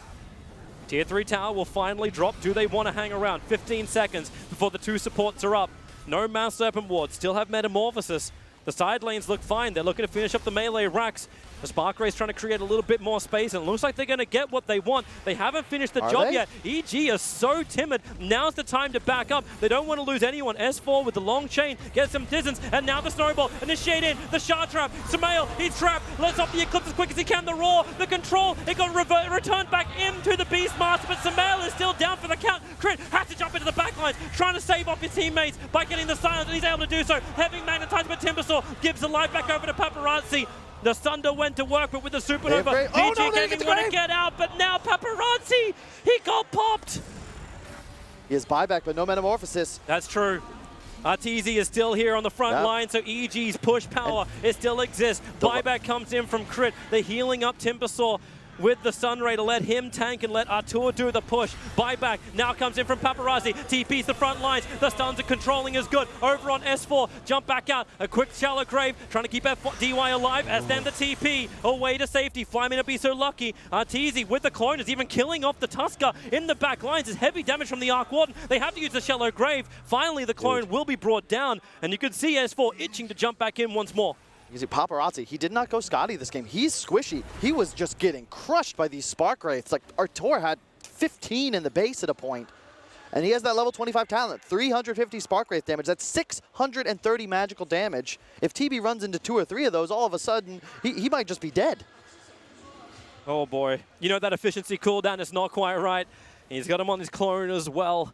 Speaker 5: Tier 3 tower will finally drop. Do they want to hang around? 15 seconds before the 2 supports are up. No Mass Serpent Ward. Still have Metamorphosis. The side lanes look fine. They're looking to finish up the melee racks. The Spark Race trying to create a little bit more space, and it looks like they're going to get what they want. They haven't finished the job yet. EG is so timid. Now's the time to back up. They don't want to lose anyone. S4 with the long chain gets some distance, and now the snowball. Initiate in. The Shard Trap. Sumail, he's trapped. Lets off the Eclipse as quick as he can. The Roar, the control. It got returned back into the Beastmaster, but Sumail is still down for the count. Crit has to jump into the backlines, trying to save off his teammates by getting the silence, and he's able to do so. Having magnetized, but Timbersaw gives the life back over to Paparazzi. The Sunder went to work, but with the Supernova, VG Gaming want to get out, but now Paparazzi, he got popped.
Speaker 6: He has buyback, but no Metamorphosis.
Speaker 5: That's true. Arteezy is still here on the front line, so EG's push power, it still exists. Buyback comes in from Crit. They're healing up Timbersaw with the Sunray to let him tank and let Artur do the push. Buyback now comes in from Paparazzi. TP's the front lines. The stuns are controlling is good. Over on S4. Jump back out. A quick shallow grave. Trying to keep DY alive as then the TP away to safety. Fly may not be so lucky. Arteezy with the clone is even killing off the Tusker in the back lines. It's heavy damage from the Arc Warden. They have to use the shallow grave. Finally, the clone will be brought down. And you can see S4 itching to jump back in once more.
Speaker 6: You see Paparazzi, he did not go Scotty this game. He's squishy. He was just getting crushed by these Spark Wraiths. Like, Artur had 15 in the base at a point. And he has that level 25 talent, 350 Spark Wraith damage. That's 630 magical damage. If TB runs into 2 or 3 of those, all of a sudden, he might just be dead.
Speaker 5: Oh boy. You know that efficiency cooldown is not quite right. He's got him on his clone as well.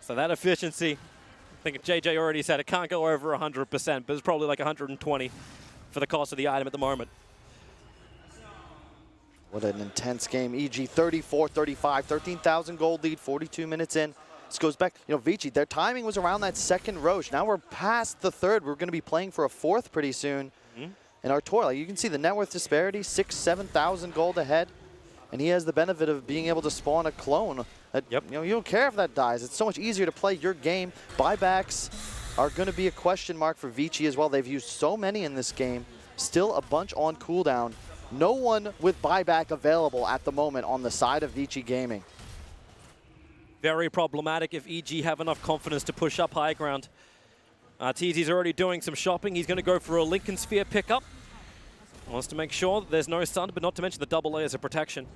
Speaker 5: So that efficiency, I think JJ already said it can't go over 100%, but it's probably like 120 for the cost of the item at the moment.
Speaker 6: What an intense game. EG 34-35, 13,000 gold lead, 42 minutes in. This goes back, you know, Vici, their timing was around that second Roche. Now we're past the third. We're going to be playing for a fourth pretty soon. And Artur, like you can see the net worth disparity, 7,000 gold ahead. And he has the benefit of being able to spawn a clone. That, you know, you don't care if that dies. It's so much easier to play your game. Buybacks are going to be a question mark for Vici as well. They've used so many in this game. Still a bunch on cooldown. No one with buyback available at the moment on the side of Vici Gaming.
Speaker 5: Very problematic if EG have enough confidence to push up high ground. Arteezy's already doing some shopping. He's going to go for a Lincoln Sphere pickup. Wants to make sure that there's no stun, but not to mention the double layers of protection.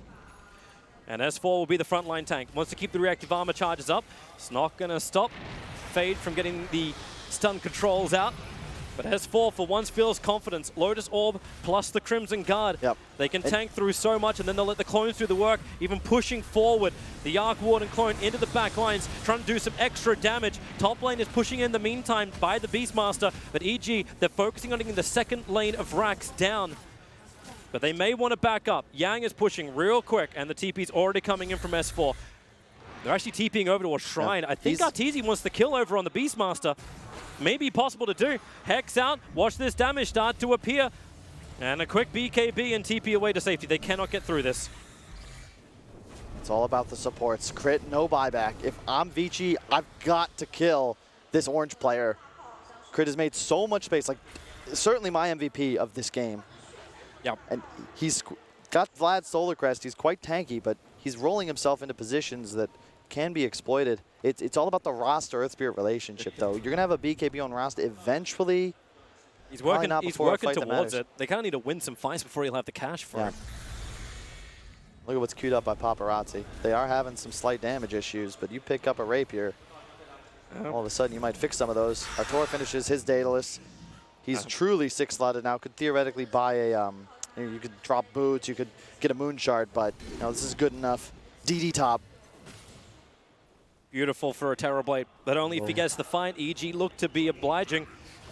Speaker 5: And S4 will be the frontline tank. Wants to keep the reactive armor charges up. It's not going to stop Fade from getting the stun controls out. But S4 for once feels confidence. Lotus Orb plus the Crimson Guard.
Speaker 6: Yep.
Speaker 5: They can tank through so much, and then they'll let the clones do the work, even pushing forward. The Arc Ward and clone into the back lines, trying to do some extra damage. Top lane is pushing in the meantime by the Beastmaster, but EG, they're focusing on getting the second lane of Rax down. But they may want to back up. Yang is pushing real quick, and the TP's already coming in from S4. They're actually TPing over to a shrine. I think Arteezy wants the kill over on the Beastmaster. Maybe possible to do. Hex out, watch this damage start to appear. And a quick BKB and TP away to safety. They cannot get through this.
Speaker 6: It's all about the supports. Crit, no buyback. If I'm Vici, I've got to kill this orange player. Crit has made so much space. Like, certainly my MVP of this game.
Speaker 5: Yep.
Speaker 6: And he's got Vlad's Solar Crest. He's quite tanky, but he's rolling himself into positions that can be exploited. It's all about the Roster Earth Spirit relationship, though. You're gonna have a BKB on Roster eventually.
Speaker 5: He's working towards
Speaker 6: matters.
Speaker 5: it. They kind of need to win some fights before he'll have the cash for it.
Speaker 6: Look at what's queued up by Paparazzi. They are having some slight damage issues, but you pick up a Rapier, all of a sudden you might fix some of those. Artur finishes his Daedalus. He's truly 6-slotted now. Could theoretically buy a, you could drop boots, you could get a Moon Shard, but you know, this is good enough. DD top.
Speaker 5: Beautiful for a Terrorblade, but only if he gets the fight. EG look to be obliging.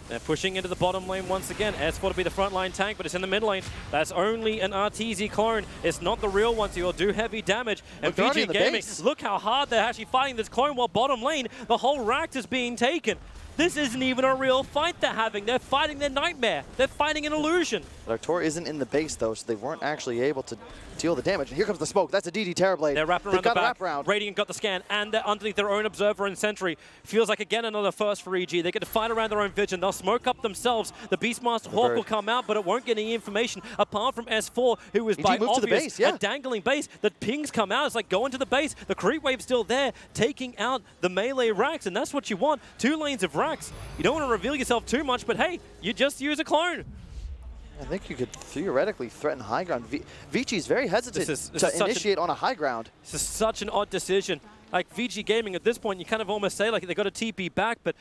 Speaker 5: They're pushing into the bottom lane once again. S4 to be the front line tank, but it's in the mid lane. That's only an Arteezy clone. It's not the real one, so you'll do heavy damage. And Vici Gaming, look how hard they're actually fighting this clone, while bottom lane, the whole rack is being taken. This isn't even a real fight they're having. They're fighting their nightmare. They're fighting an illusion.
Speaker 6: But Artur isn't in the base, though, so they weren't actually able to deal the damage. And here comes the smoke. That's a DD Terrorblade.
Speaker 5: They're wrapping around the back. Radiant got the scan, and they're underneath their own Observer and Sentry. Feels like, again, another first for EG. They get to fight around their own vision. They'll smoke up themselves. The Beastmaster Hawk will come out, but it won't get any information apart from S4, who is by obvious a dangling base. The pings come out. It's like going to the base. The creep wave's still there, taking out the melee Rax, and that's what you want. 2 lanes of Rax. You don't want to reveal yourself too much, but hey, you just use a clone.
Speaker 6: I think you could theoretically threaten high ground. Vici's very hesitant to initiate on a high ground.
Speaker 5: This is such an odd decision. Like Vici Gaming at this point, you kind of almost say like they got a TP back, but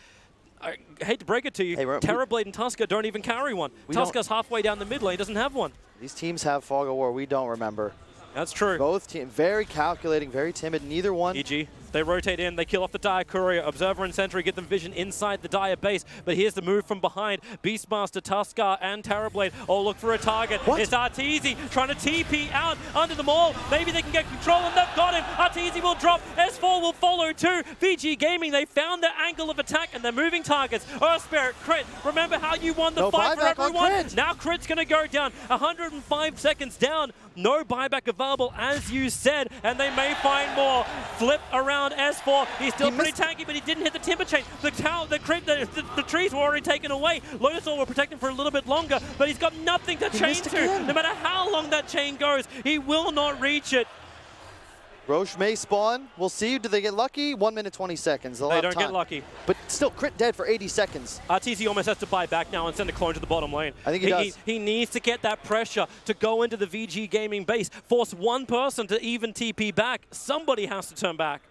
Speaker 5: I hate to break it to you, Terrorblade and Tusker don't even carry one. Tusker's halfway down the mid lane, doesn't have one.
Speaker 6: These teams have Fog of War, we don't remember.
Speaker 5: That's true.
Speaker 6: Both teams very calculating, very timid, neither one.
Speaker 5: EG, they rotate in, they kill off the Dire Courier. Observer and Sentry get them vision inside the Dire base, but here's the move from behind. Beastmaster, Tusker, and Terrorblade all look for a target. It's Arteezy trying to TP out under them all. Maybe they can get control, and they've got him. Arteezy will drop, S4 will follow too. Vici Gaming, they found their angle of attack, and they're moving targets. Earth Spirit, Crit, remember how you won the fight for everyone? Now Crit's gonna go down, 105 seconds down. No buyback available, as you said, and they may find more. Flip around S4. He's still pretty tanky, but he didn't hit the timber chain. The trees were already taken away. Lotus Orb will protect him for a little bit longer, but he's got nothing to chain to. No matter how long that chain goes, he will not reach it.
Speaker 6: Roche may spawn. We'll see. Do they get lucky? 1 minute, 20 seconds.
Speaker 5: They don't get lucky.
Speaker 6: But still, Crit dead for 80 seconds.
Speaker 5: Arteezy almost has to buy back now and send a clone to the bottom lane.
Speaker 6: I think he does.
Speaker 5: He needs to get that pressure to go into the VG Gaming base. Force one person to even TP back. Somebody has to turn back.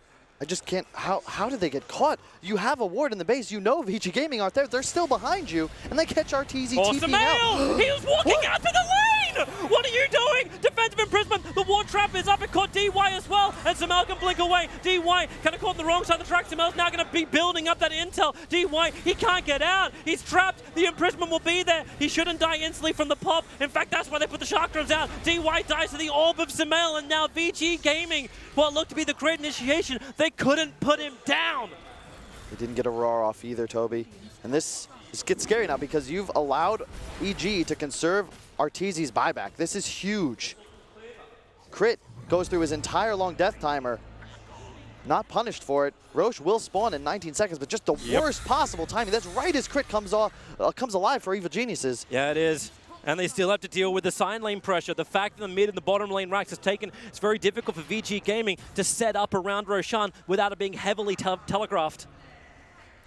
Speaker 6: I just can't. How did they get caught? You have a ward in the base. You know Vici Gaming out there. They're still behind you, and they catch Arteezy TPing out.
Speaker 5: He was walking out to the lane! What are you doing? Defensive imprisonment. The ward trap is up. It caught DY as well, and Samel can blink away. DY kind of caught the wrong side of the track. Samel's now going to be building up that intel. DY, he can't get out. He's trapped. The imprisonment will be there. He shouldn't die instantly from the pop. In fact, that's why they put the chakrams out. DY dies to the orb of Samel, and now VG Gaming, what looked to be the great initiation, they couldn't put him down.
Speaker 6: They didn't get a roar off either, Toby. And this gets scary now because you've allowed EG to conserve Arteezy's buyback. This is huge. Crit goes through his entire long death timer. Not punished for it. Roche will spawn in 19 seconds, but just the worst possible timing. That's right as Crit comes alive for Evil Geniuses.
Speaker 5: Yeah, it is. And they still have to deal with the side lane pressure. The fact that the mid and the bottom lane Rax is taken, it's very difficult for VG Gaming to set up around Roshan without it being heavily telegraphed.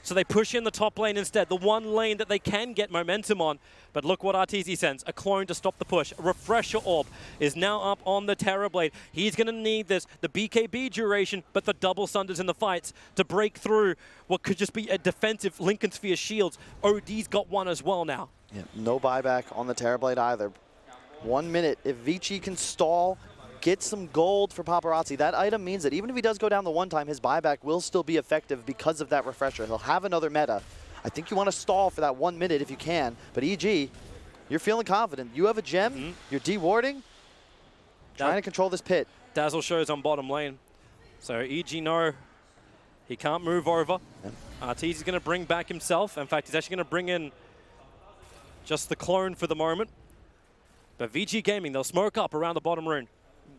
Speaker 5: So they push in the top lane instead, the one lane that they can get momentum on. But look what Arteezy sends, a clone to stop the push. A refresher orb is now up on the Terrorblade. He's going to need this, the BKB duration, but the double sunders in the fights to break through what could just be a defensive Lincoln Sphere shields. OD's got one as well now.
Speaker 6: Yeah, no buyback on the Terrorblade either. 1 minute. If Vici can stall, get some gold for Paparazzi. That item means that even if he does go down the one time, his buyback will still be effective because of that refresher. He'll have another meta. I think you want to stall for that 1 minute if you can. But EG, you're feeling confident. You have a gem. You're dewarding. Trying to control this pit.
Speaker 5: Dazzle shows on bottom lane. So EG know he can't move over. Arteezy's going to bring back himself. In fact, he's actually going to bring in just the clone for the moment. But VG Gaming, they'll smoke up around the bottom rune,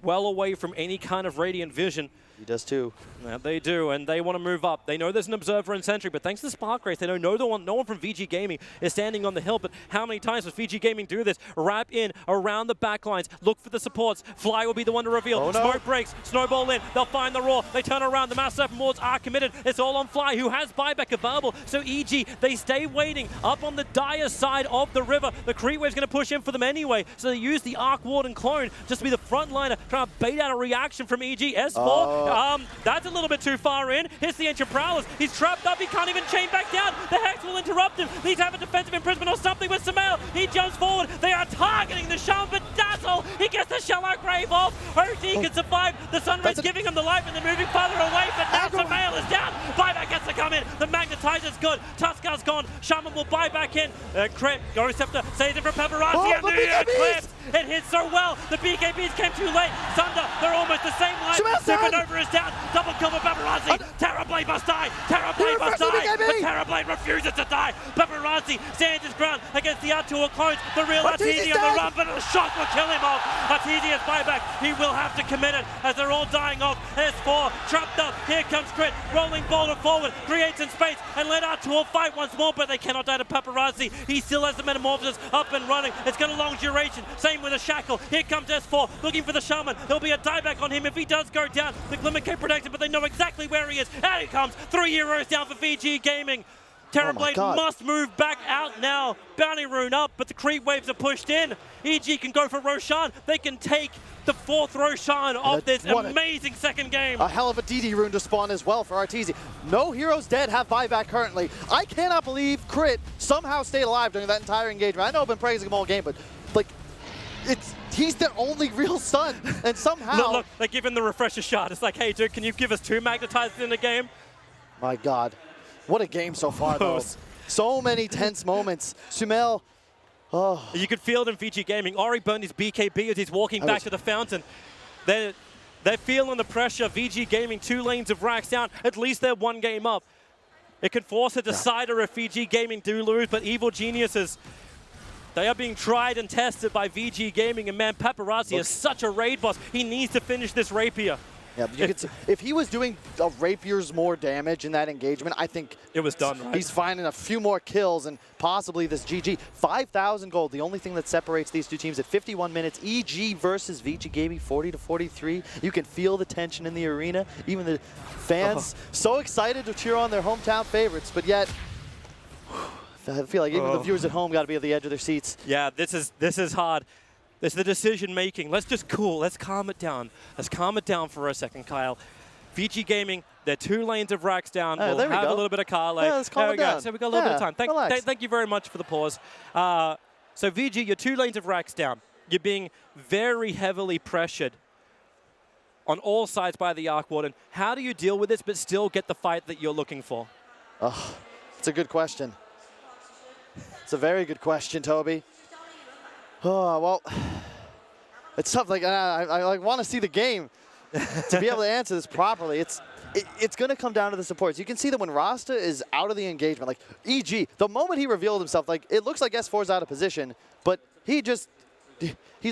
Speaker 5: well away from any kind of radiant vision.
Speaker 6: He does too.
Speaker 5: Yeah, they do, and they want to move up. They know there's an observer in Sentry, but thanks to Spark Race, they know no one from VG Gaming is standing on the hill. But how many times does VG Gaming do this? Wrap in around the backlines, look for the supports. Fly will be the one to reveal.
Speaker 6: Oh, no.
Speaker 5: Smoke breaks, snowball in. They'll find the Roar. They turn around. The Mass Serpent Wards are committed. It's all on Fly, who has buyback available. So EG, they stay waiting up on the dire side of the river. The Creep Wave's going to push in for them anyway. So they use the Arc Ward and Clone just to be the front liner, trying to bait out a reaction from EG. S4, that's a little bit too far in. Hits the Ancient Prowlers. He's trapped up. He can't even chain back down. The Hex will interrupt him. Needs to have a defensive imprisonment or something with Sumail. He jumps forward. They are targeting the Shaman, but Dazzle, he gets the Shallow Grave off. OD can survive. The Sunrise giving him the life, and they're moving farther away, but now Sumail is down. Buyback has to come in. The Magnetizer's good. Tuskar's gone. Shaman will buy back in. Crit, Ghost Scepter saves it from Paparazzi, and the Eclipse. It hits so well. The BKBs came too late. Sunder, they're almost the same life. Supernova is down. Double kill for Paparazzi. Terrorblade must die. Terrorblade must die. But Terrorblade refuses to die. Paparazzi stands his ground against the Artur clones. The real Arteezy on the run, but a shot will kill him off. Arteezy is buyback. He will have to commit it as they're all dying off. S4 trapped up. Here comes Crit. Rolling boulder forward. Creates in space and let Artur fight once more, but they cannot die to Paparazzi. He still has the Metamorphosis up and running. It's got a long duration. Same with a Shackle. Here comes S4 looking for the Shaman. There'll be a dieback on him if he does go down. The Glimmer Cape protects him, but they know exactly where he is. And he comes. 3 heroes down for VG Gaming. Terrorblade must move back out now. Bounty Rune up, but the creep waves are pushed in. EG can go for Roshan. They can take the 4th Roshan of this amazing second game.
Speaker 6: A hell of a DD rune to spawn as well for Arteezy. No heroes dead have buyback currently. I cannot believe Crit somehow stayed alive during that entire engagement. I know I've been praising him all game, but like, he's their only real son, and somehow...
Speaker 5: Look, they give him the refresher shot. It's like, hey, dude, can you give us 2 Magnetizers in the game?
Speaker 6: My God. What a game so far, though. So many tense moments. Sumail,
Speaker 5: You could feel it in VG Gaming. Ori burned his BKB as he's walking back to the fountain. They're feeling the pressure. VG Gaming, 2 lanes of racks down. At least they're 1 game up. It could force a decider if VG Gaming do lose, but Evil Geniuses, they are being tried and tested by VG Gaming, and man, Paparazzi is such a raid boss. He needs to finish this rapier.
Speaker 6: Yeah, you could see, if he was doing a rapier's more damage in that engagement, I think
Speaker 5: it was done, right?
Speaker 6: He's finding a few more kills and possibly this GG. 5,000 gold, the only thing that separates these two teams at 51 minutes. EG versus VG Gaming, 40-43. You can feel the tension in the arena. Even the fans so excited to cheer on their hometown favorites, but yet I feel like even the viewers at home got to be at the edge of their seats.
Speaker 5: Yeah, this is hard. It's the decision making. Let's just cool. Let's calm it down. Let's calm it down for a second, Kyle. VG Gaming, they're 2 lanes of racks down. We'll have a little bit of Carly.
Speaker 6: Yeah, let's calm it down.
Speaker 5: So we've got a little bit of time. Thank you very much for the pause. So VG, you're 2 lanes of racks down. You're being very heavily pressured on all sides by the Arc Warden. How do you deal with this but still get the fight that you're looking for?
Speaker 6: It's a good question. It's a very good question, Toby. Oh, well, it's tough. Like, I want to see the game to be able to answer this properly. It's going to come down to the supports. You can see that when Rasta is out of the engagement, like EG, the moment he revealed himself, like it looks like S4's out of position, but he's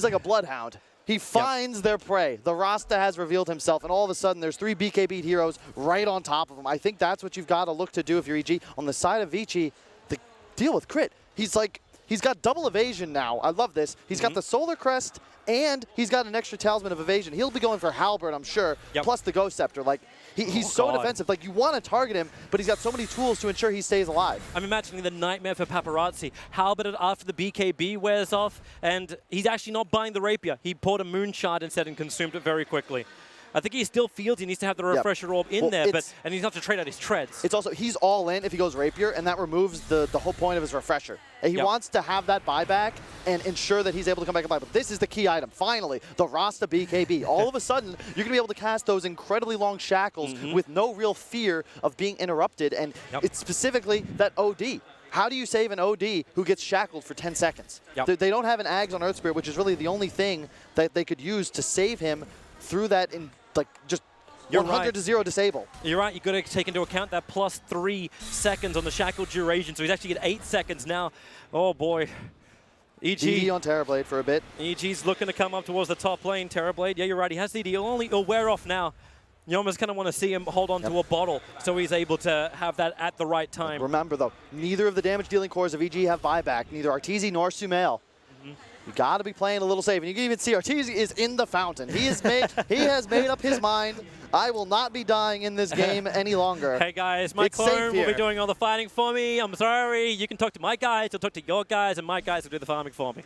Speaker 6: like a bloodhound. He finds their prey. The Rasta has revealed himself, and all of a sudden there's 3 BKB heroes right on top of him. I think that's what you've got to look to do if you're EG. On the side of Vici, the deal with Crit, he's got double evasion now. I love this. He's got the Solar Crest and he's got an extra Talisman of Evasion. He'll be going for Halberd, I'm sure,
Speaker 5: Yep.
Speaker 6: plus the Ghost Scepter. Like, he's so
Speaker 5: God.
Speaker 6: defensive. Like, you want to target him, but he's got so many tools to ensure he stays alive.
Speaker 5: I'm imagining the nightmare for Paparazzi. Halberd after the BKB wears off, and he's actually not buying the Rapier. He poured a Moon Shard instead and consumed it very quickly. I think he still feels he needs to have the Refresher Orb in
Speaker 6: Well,
Speaker 5: there, and he's not to trade out his treads.
Speaker 6: It's also, he's all in if he goes Rapier, and that removes the whole point of his Refresher. And he wants to have that buyback and ensure that he's able to come back and buy. But this is the key item. Finally, the Rasta BKB. All of a sudden, you're going to be able to cast those incredibly long shackles with no real fear of being interrupted. And it's specifically that OD. How do you save an OD who gets shackled for 10 seconds? They don't have an Ags on Earth Spirit, which is really the only thing that they could use to save him through that, just 100 to 0 disable.
Speaker 5: You're right. You've got to take into account that plus 3 seconds on the shackle duration. So he's actually at 8 seconds now. Oh, boy.
Speaker 6: DD on Terrorblade for a bit.
Speaker 5: EG's looking to come up towards the top lane. Terrorblade, yeah, you're right. He has DD. He'll wear off now. You almost kind of want to see him hold on to a bottle so he's able to have that at the right time.
Speaker 6: Remember, though, neither of the damage-dealing cores of EG have buyback. Neither Arteezy nor Sumail. You got to be playing a little safe. And you can even see Arteezy is in the fountain. He has made up his mind. I will not be dying in this game any longer.
Speaker 5: Hey, guys, my clone will be doing all the fighting for me. I'm sorry. You can talk to my guys. I'll talk to your guys, and my guys will do the farming for me.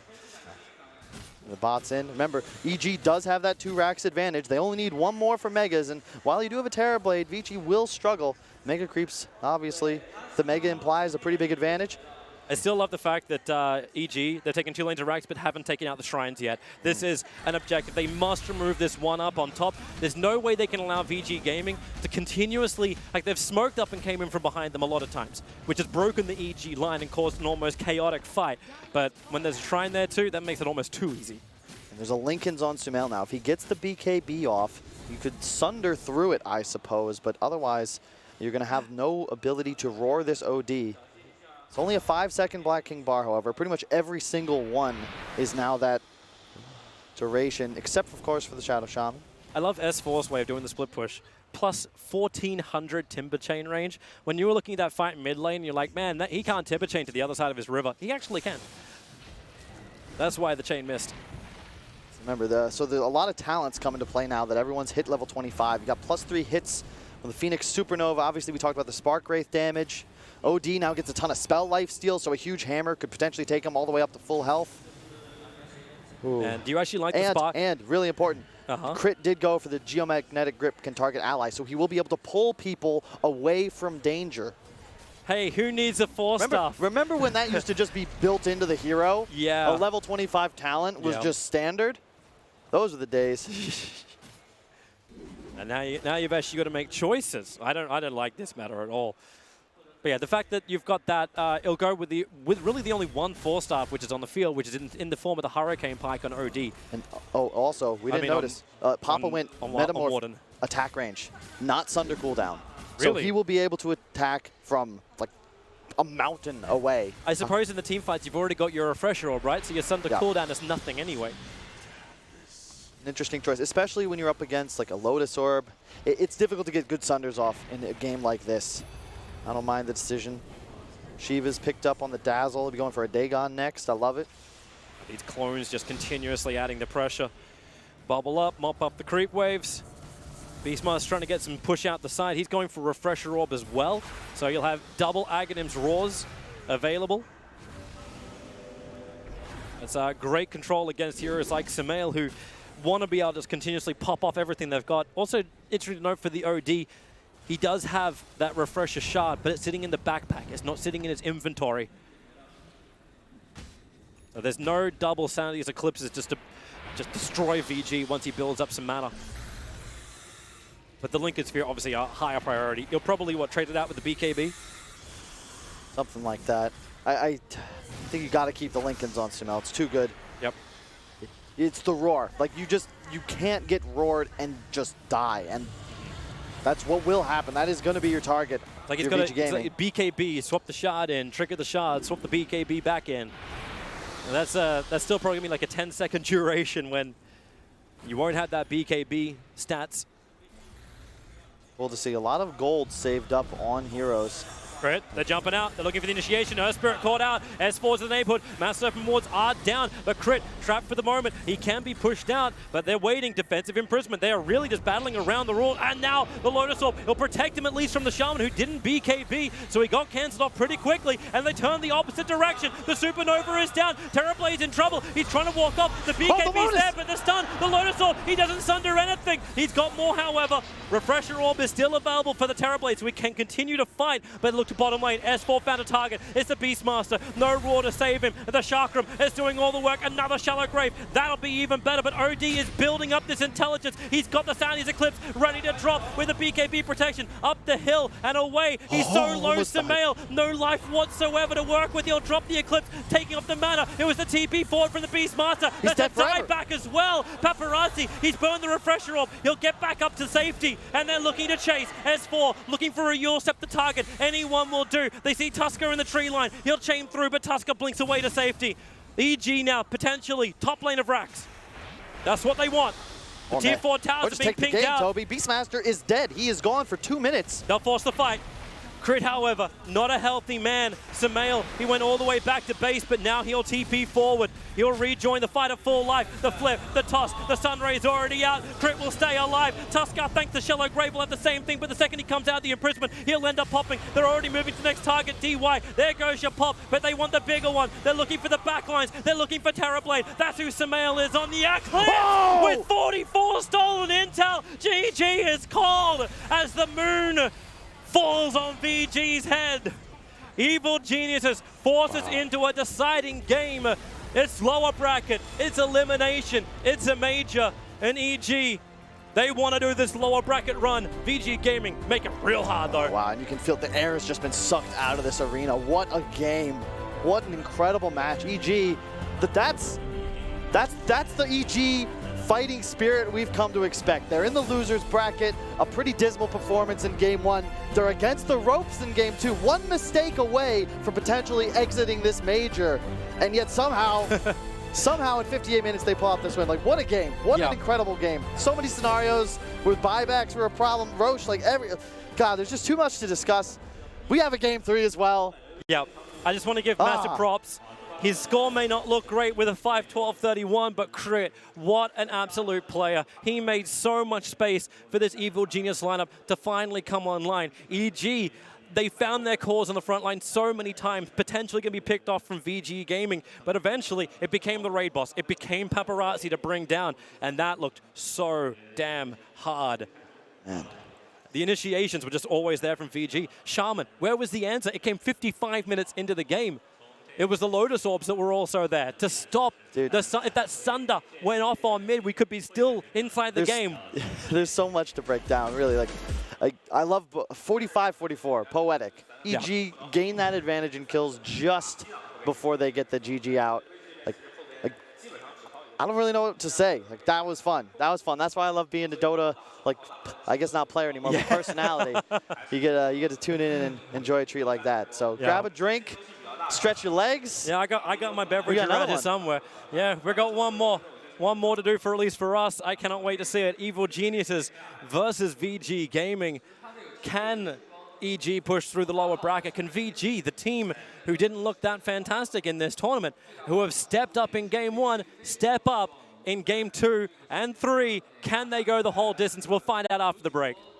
Speaker 6: The bot's in. Remember, EG does have that 2 racks advantage. They only need 1 more for Megas. And while you do have a Terrorblade, Vici will struggle. Mega creeps, obviously. The Mega implies a pretty big advantage.
Speaker 5: I still love the fact that EG, they're taking 2 lanes of racks but haven't taken out the shrines yet. This is an objective. They must remove this 1 up on top. There's no way they can allow VG Gaming to continuously, like they've smoked up and came in from behind them a lot of times, which has broken the EG line and caused an almost chaotic fight. But when there's a shrine there too, that makes it almost too easy.
Speaker 6: And there's a Linken's on Sumail now. If he gets the BKB off, you could sunder through it, I suppose, but otherwise you're going to have no ability to roar this OD. It's only a 5-second Black King bar, however. Pretty much every single one is now that duration, except, of course, for the Shadow Shaman.
Speaker 5: I love S4's way of doing the split push. Plus 1,400 timber chain range. When you were looking at that fight in mid lane, you're like, man, he can't timber chain to the other side of his river. He actually can. That's why the chain missed.
Speaker 6: Remember, so there's a lot of talents come into play now that everyone's hit level 25. You got plus 3 hits on the Phoenix Supernova. Obviously, we talked about the Spark Wraith damage. OD now gets a ton of spell life steal, so a huge hammer could potentially take him all the way up to full health. Ooh.
Speaker 5: And do you actually like the Spark?
Speaker 6: And really important, Crit did go for the Geomagnetic Grip can target allies, so he will be able to pull people away from danger.
Speaker 5: Hey, who needs a 4-star?
Speaker 6: Remember when that used to just be built into the hero?
Speaker 5: Yeah.
Speaker 6: A level 25 talent was just standard? Those were the days.
Speaker 5: And now you've actually got to make choices. I don't like this matter at all. But yeah, the fact that you've got that, it'll go with really the only 1 4-star which is on the field, which is in the form of the Hurricane Pike on OD.
Speaker 6: And also, we didn't notice, Papa went Metamorph attack range, not Sunder cooldown.
Speaker 5: Really?
Speaker 6: So he will be able to attack from like a mountain away.
Speaker 5: I suppose in the team fights you've already got your Refresher Orb, right? So your Sunder cooldown is nothing anyway.
Speaker 6: An interesting choice, especially when you're up against like a Lotus Orb. It's difficult to get good Sunders off in a game like this. I don't mind the decision. Shiva's picked up on the Dazzle. He'll be going for a Dagon next. I love it.
Speaker 5: These clones just continuously adding the pressure. Bubble up, mop up the creep waves. Beastmaster's trying to get some push out the side. He's going for Refresher Orb as well. So you'll have double Aghanim's Roars available. That's great control against heroes like Sumail, who want to be able to just continuously pop off everything they've got. Also, interesting to note for the OD, he does have that Refresher Shard, but it's sitting in the backpack. It's not sitting in his inventory. So there's no double Sanity's Eclipses just to destroy VG once he builds up some mana. But the Lincoln Sphere, obviously, a higher priority. You'll probably, trade it out with the BKB?
Speaker 6: Something like that. I think you got to keep the Lincolns on Sumail. It's too good.
Speaker 5: Yep.
Speaker 6: It's the roar. Like, you can't get roared and just die. And that's what will happen. That is going to be your target.
Speaker 5: Like it's got like BKB, swap the shard in, trigger the shard, swap the BKB back in. And that's still probably going to be like a 10-second duration when you won't have that BKB stats.
Speaker 6: Cool to see a lot of gold saved up on heroes.
Speaker 5: Crit, they're jumping out. They're looking for the initiation. Earth Spirit caught out. S4's in the neighborhood. Mass Serpent Wards are down. But Crit trapped for the moment. He can be pushed out, but they're waiting. Defensive imprisonment. They are really just battling around the rule. And now the Lotus Orb will protect him at least from the Shaman, who didn't BKB. So he got cancelled off pretty quickly. And they turn the opposite direction. The Supernova is down. Terrablade's in trouble. He's trying to walk off. The BKB's there, but the stun. The Lotus Orb, he doesn't sunder anything. He's got more, however. Refresher Orb is still available for the Terrorblade, so we can continue to fight. But look to bottom lane. S4 found a target. It's the Beastmaster. No Roar to save him. The Chakram is doing all the work. Another Shallow Grave. That'll be even better, but OD is building up this intelligence. He's got the Soundy's Eclipse ready to drop with the BKB protection. Up the hill and away. He's so low, Sumail. No life whatsoever to work with. He'll drop the Eclipse, taking off the mana. It was the TP forward from the Beastmaster.
Speaker 6: He's
Speaker 5: That's a
Speaker 6: dead forever.
Speaker 5: dieback as well. Paparazzi, he's burned the Refresher Orb. He'll get back up to safety, and they're looking to chase. S4 looking for a Eurostep the target. Anyone will do. They see Tusker in the tree line. He'll chain through, but Tusker blinks away to safety. EG now potentially top lane of Rax. That's what they want. The tier 4 towers are being pinged out.
Speaker 6: Toby. Beastmaster is dead. He is gone for 2 minutes.
Speaker 5: They'll force the fight. Crit, however, not a healthy man. Sumail, he went all the way back to base, but now he'll TP forward. He'll rejoin the fight at full life. The flip, the toss, the Sunray is already out. Crit will stay alive. Tusker, thanks to Shallow Grave, will have the same thing, but the second he comes out of the imprisonment, he'll end up popping. They're already moving to the next target, DY. There goes your pop, but they want the bigger one. They're looking for the backlines. They're looking for Terrorblade. That's who Sumail is on the Eclipse. With 44 stolen intel, GG is called as the moon falls on VG's head. Evil Geniuses forces into a deciding game. It's lower bracket, it's elimination, it's a major, and EG, they want to do this lower bracket run. VG Gaming make it real hard though.
Speaker 6: Wow, and you can feel the air has just been sucked out of this arena. What a game. What an incredible match. EG, that's the EG fighting spirit we've come to expect. They're in the losers bracket, a pretty dismal performance in game 1. They're against the ropes in game 2, one mistake away from potentially exiting this major, and yet somehow in 58 minutes they pull out this win. Like, what a game. What an incredible game. So many scenarios with buybacks were a problem. Roche, God, there's just too much to discuss. We have a game 3 as well.
Speaker 5: Yep. I just want to give massive props. His score may not look great with a 5-12-31, but Crit, what an absolute player. He made so much space for this Evil Genius lineup to finally come online. EG, they found their cause on the front line so many times, potentially going to be picked off from VG Gaming, but eventually it became the raid boss. It became Paparazzi to bring down, and that looked so damn hard.
Speaker 6: Man.
Speaker 5: The initiations were just always there from VG. Shaman, where was the answer? It came 55 minutes into the game. It was the Lotus Orbs that were also there to stop. If that Sunder went off on mid, we could be still inside the game.
Speaker 6: There's so much to break down, really. I love 45-44, poetic. EG gained that advantage in kills just before they get the GG out. I don't really know what to say. That was fun. That was fun. That's why I love being the Dota, I guess not player anymore, but personality. You get to tune in and enjoy a treat like that. So grab a drink. Stretch your legs.
Speaker 5: Yeah, I got my beverage around here somewhere. Yeah, we got one more to do for at least for us. I cannot wait to see it. Evil Geniuses versus VG Gaming. Can EG push through the lower bracket? Can VG, the team who didn't look that fantastic in this tournament, who have stepped up in game 1, step up in game 2 and 3? Can they go the whole distance? We'll find out after the break.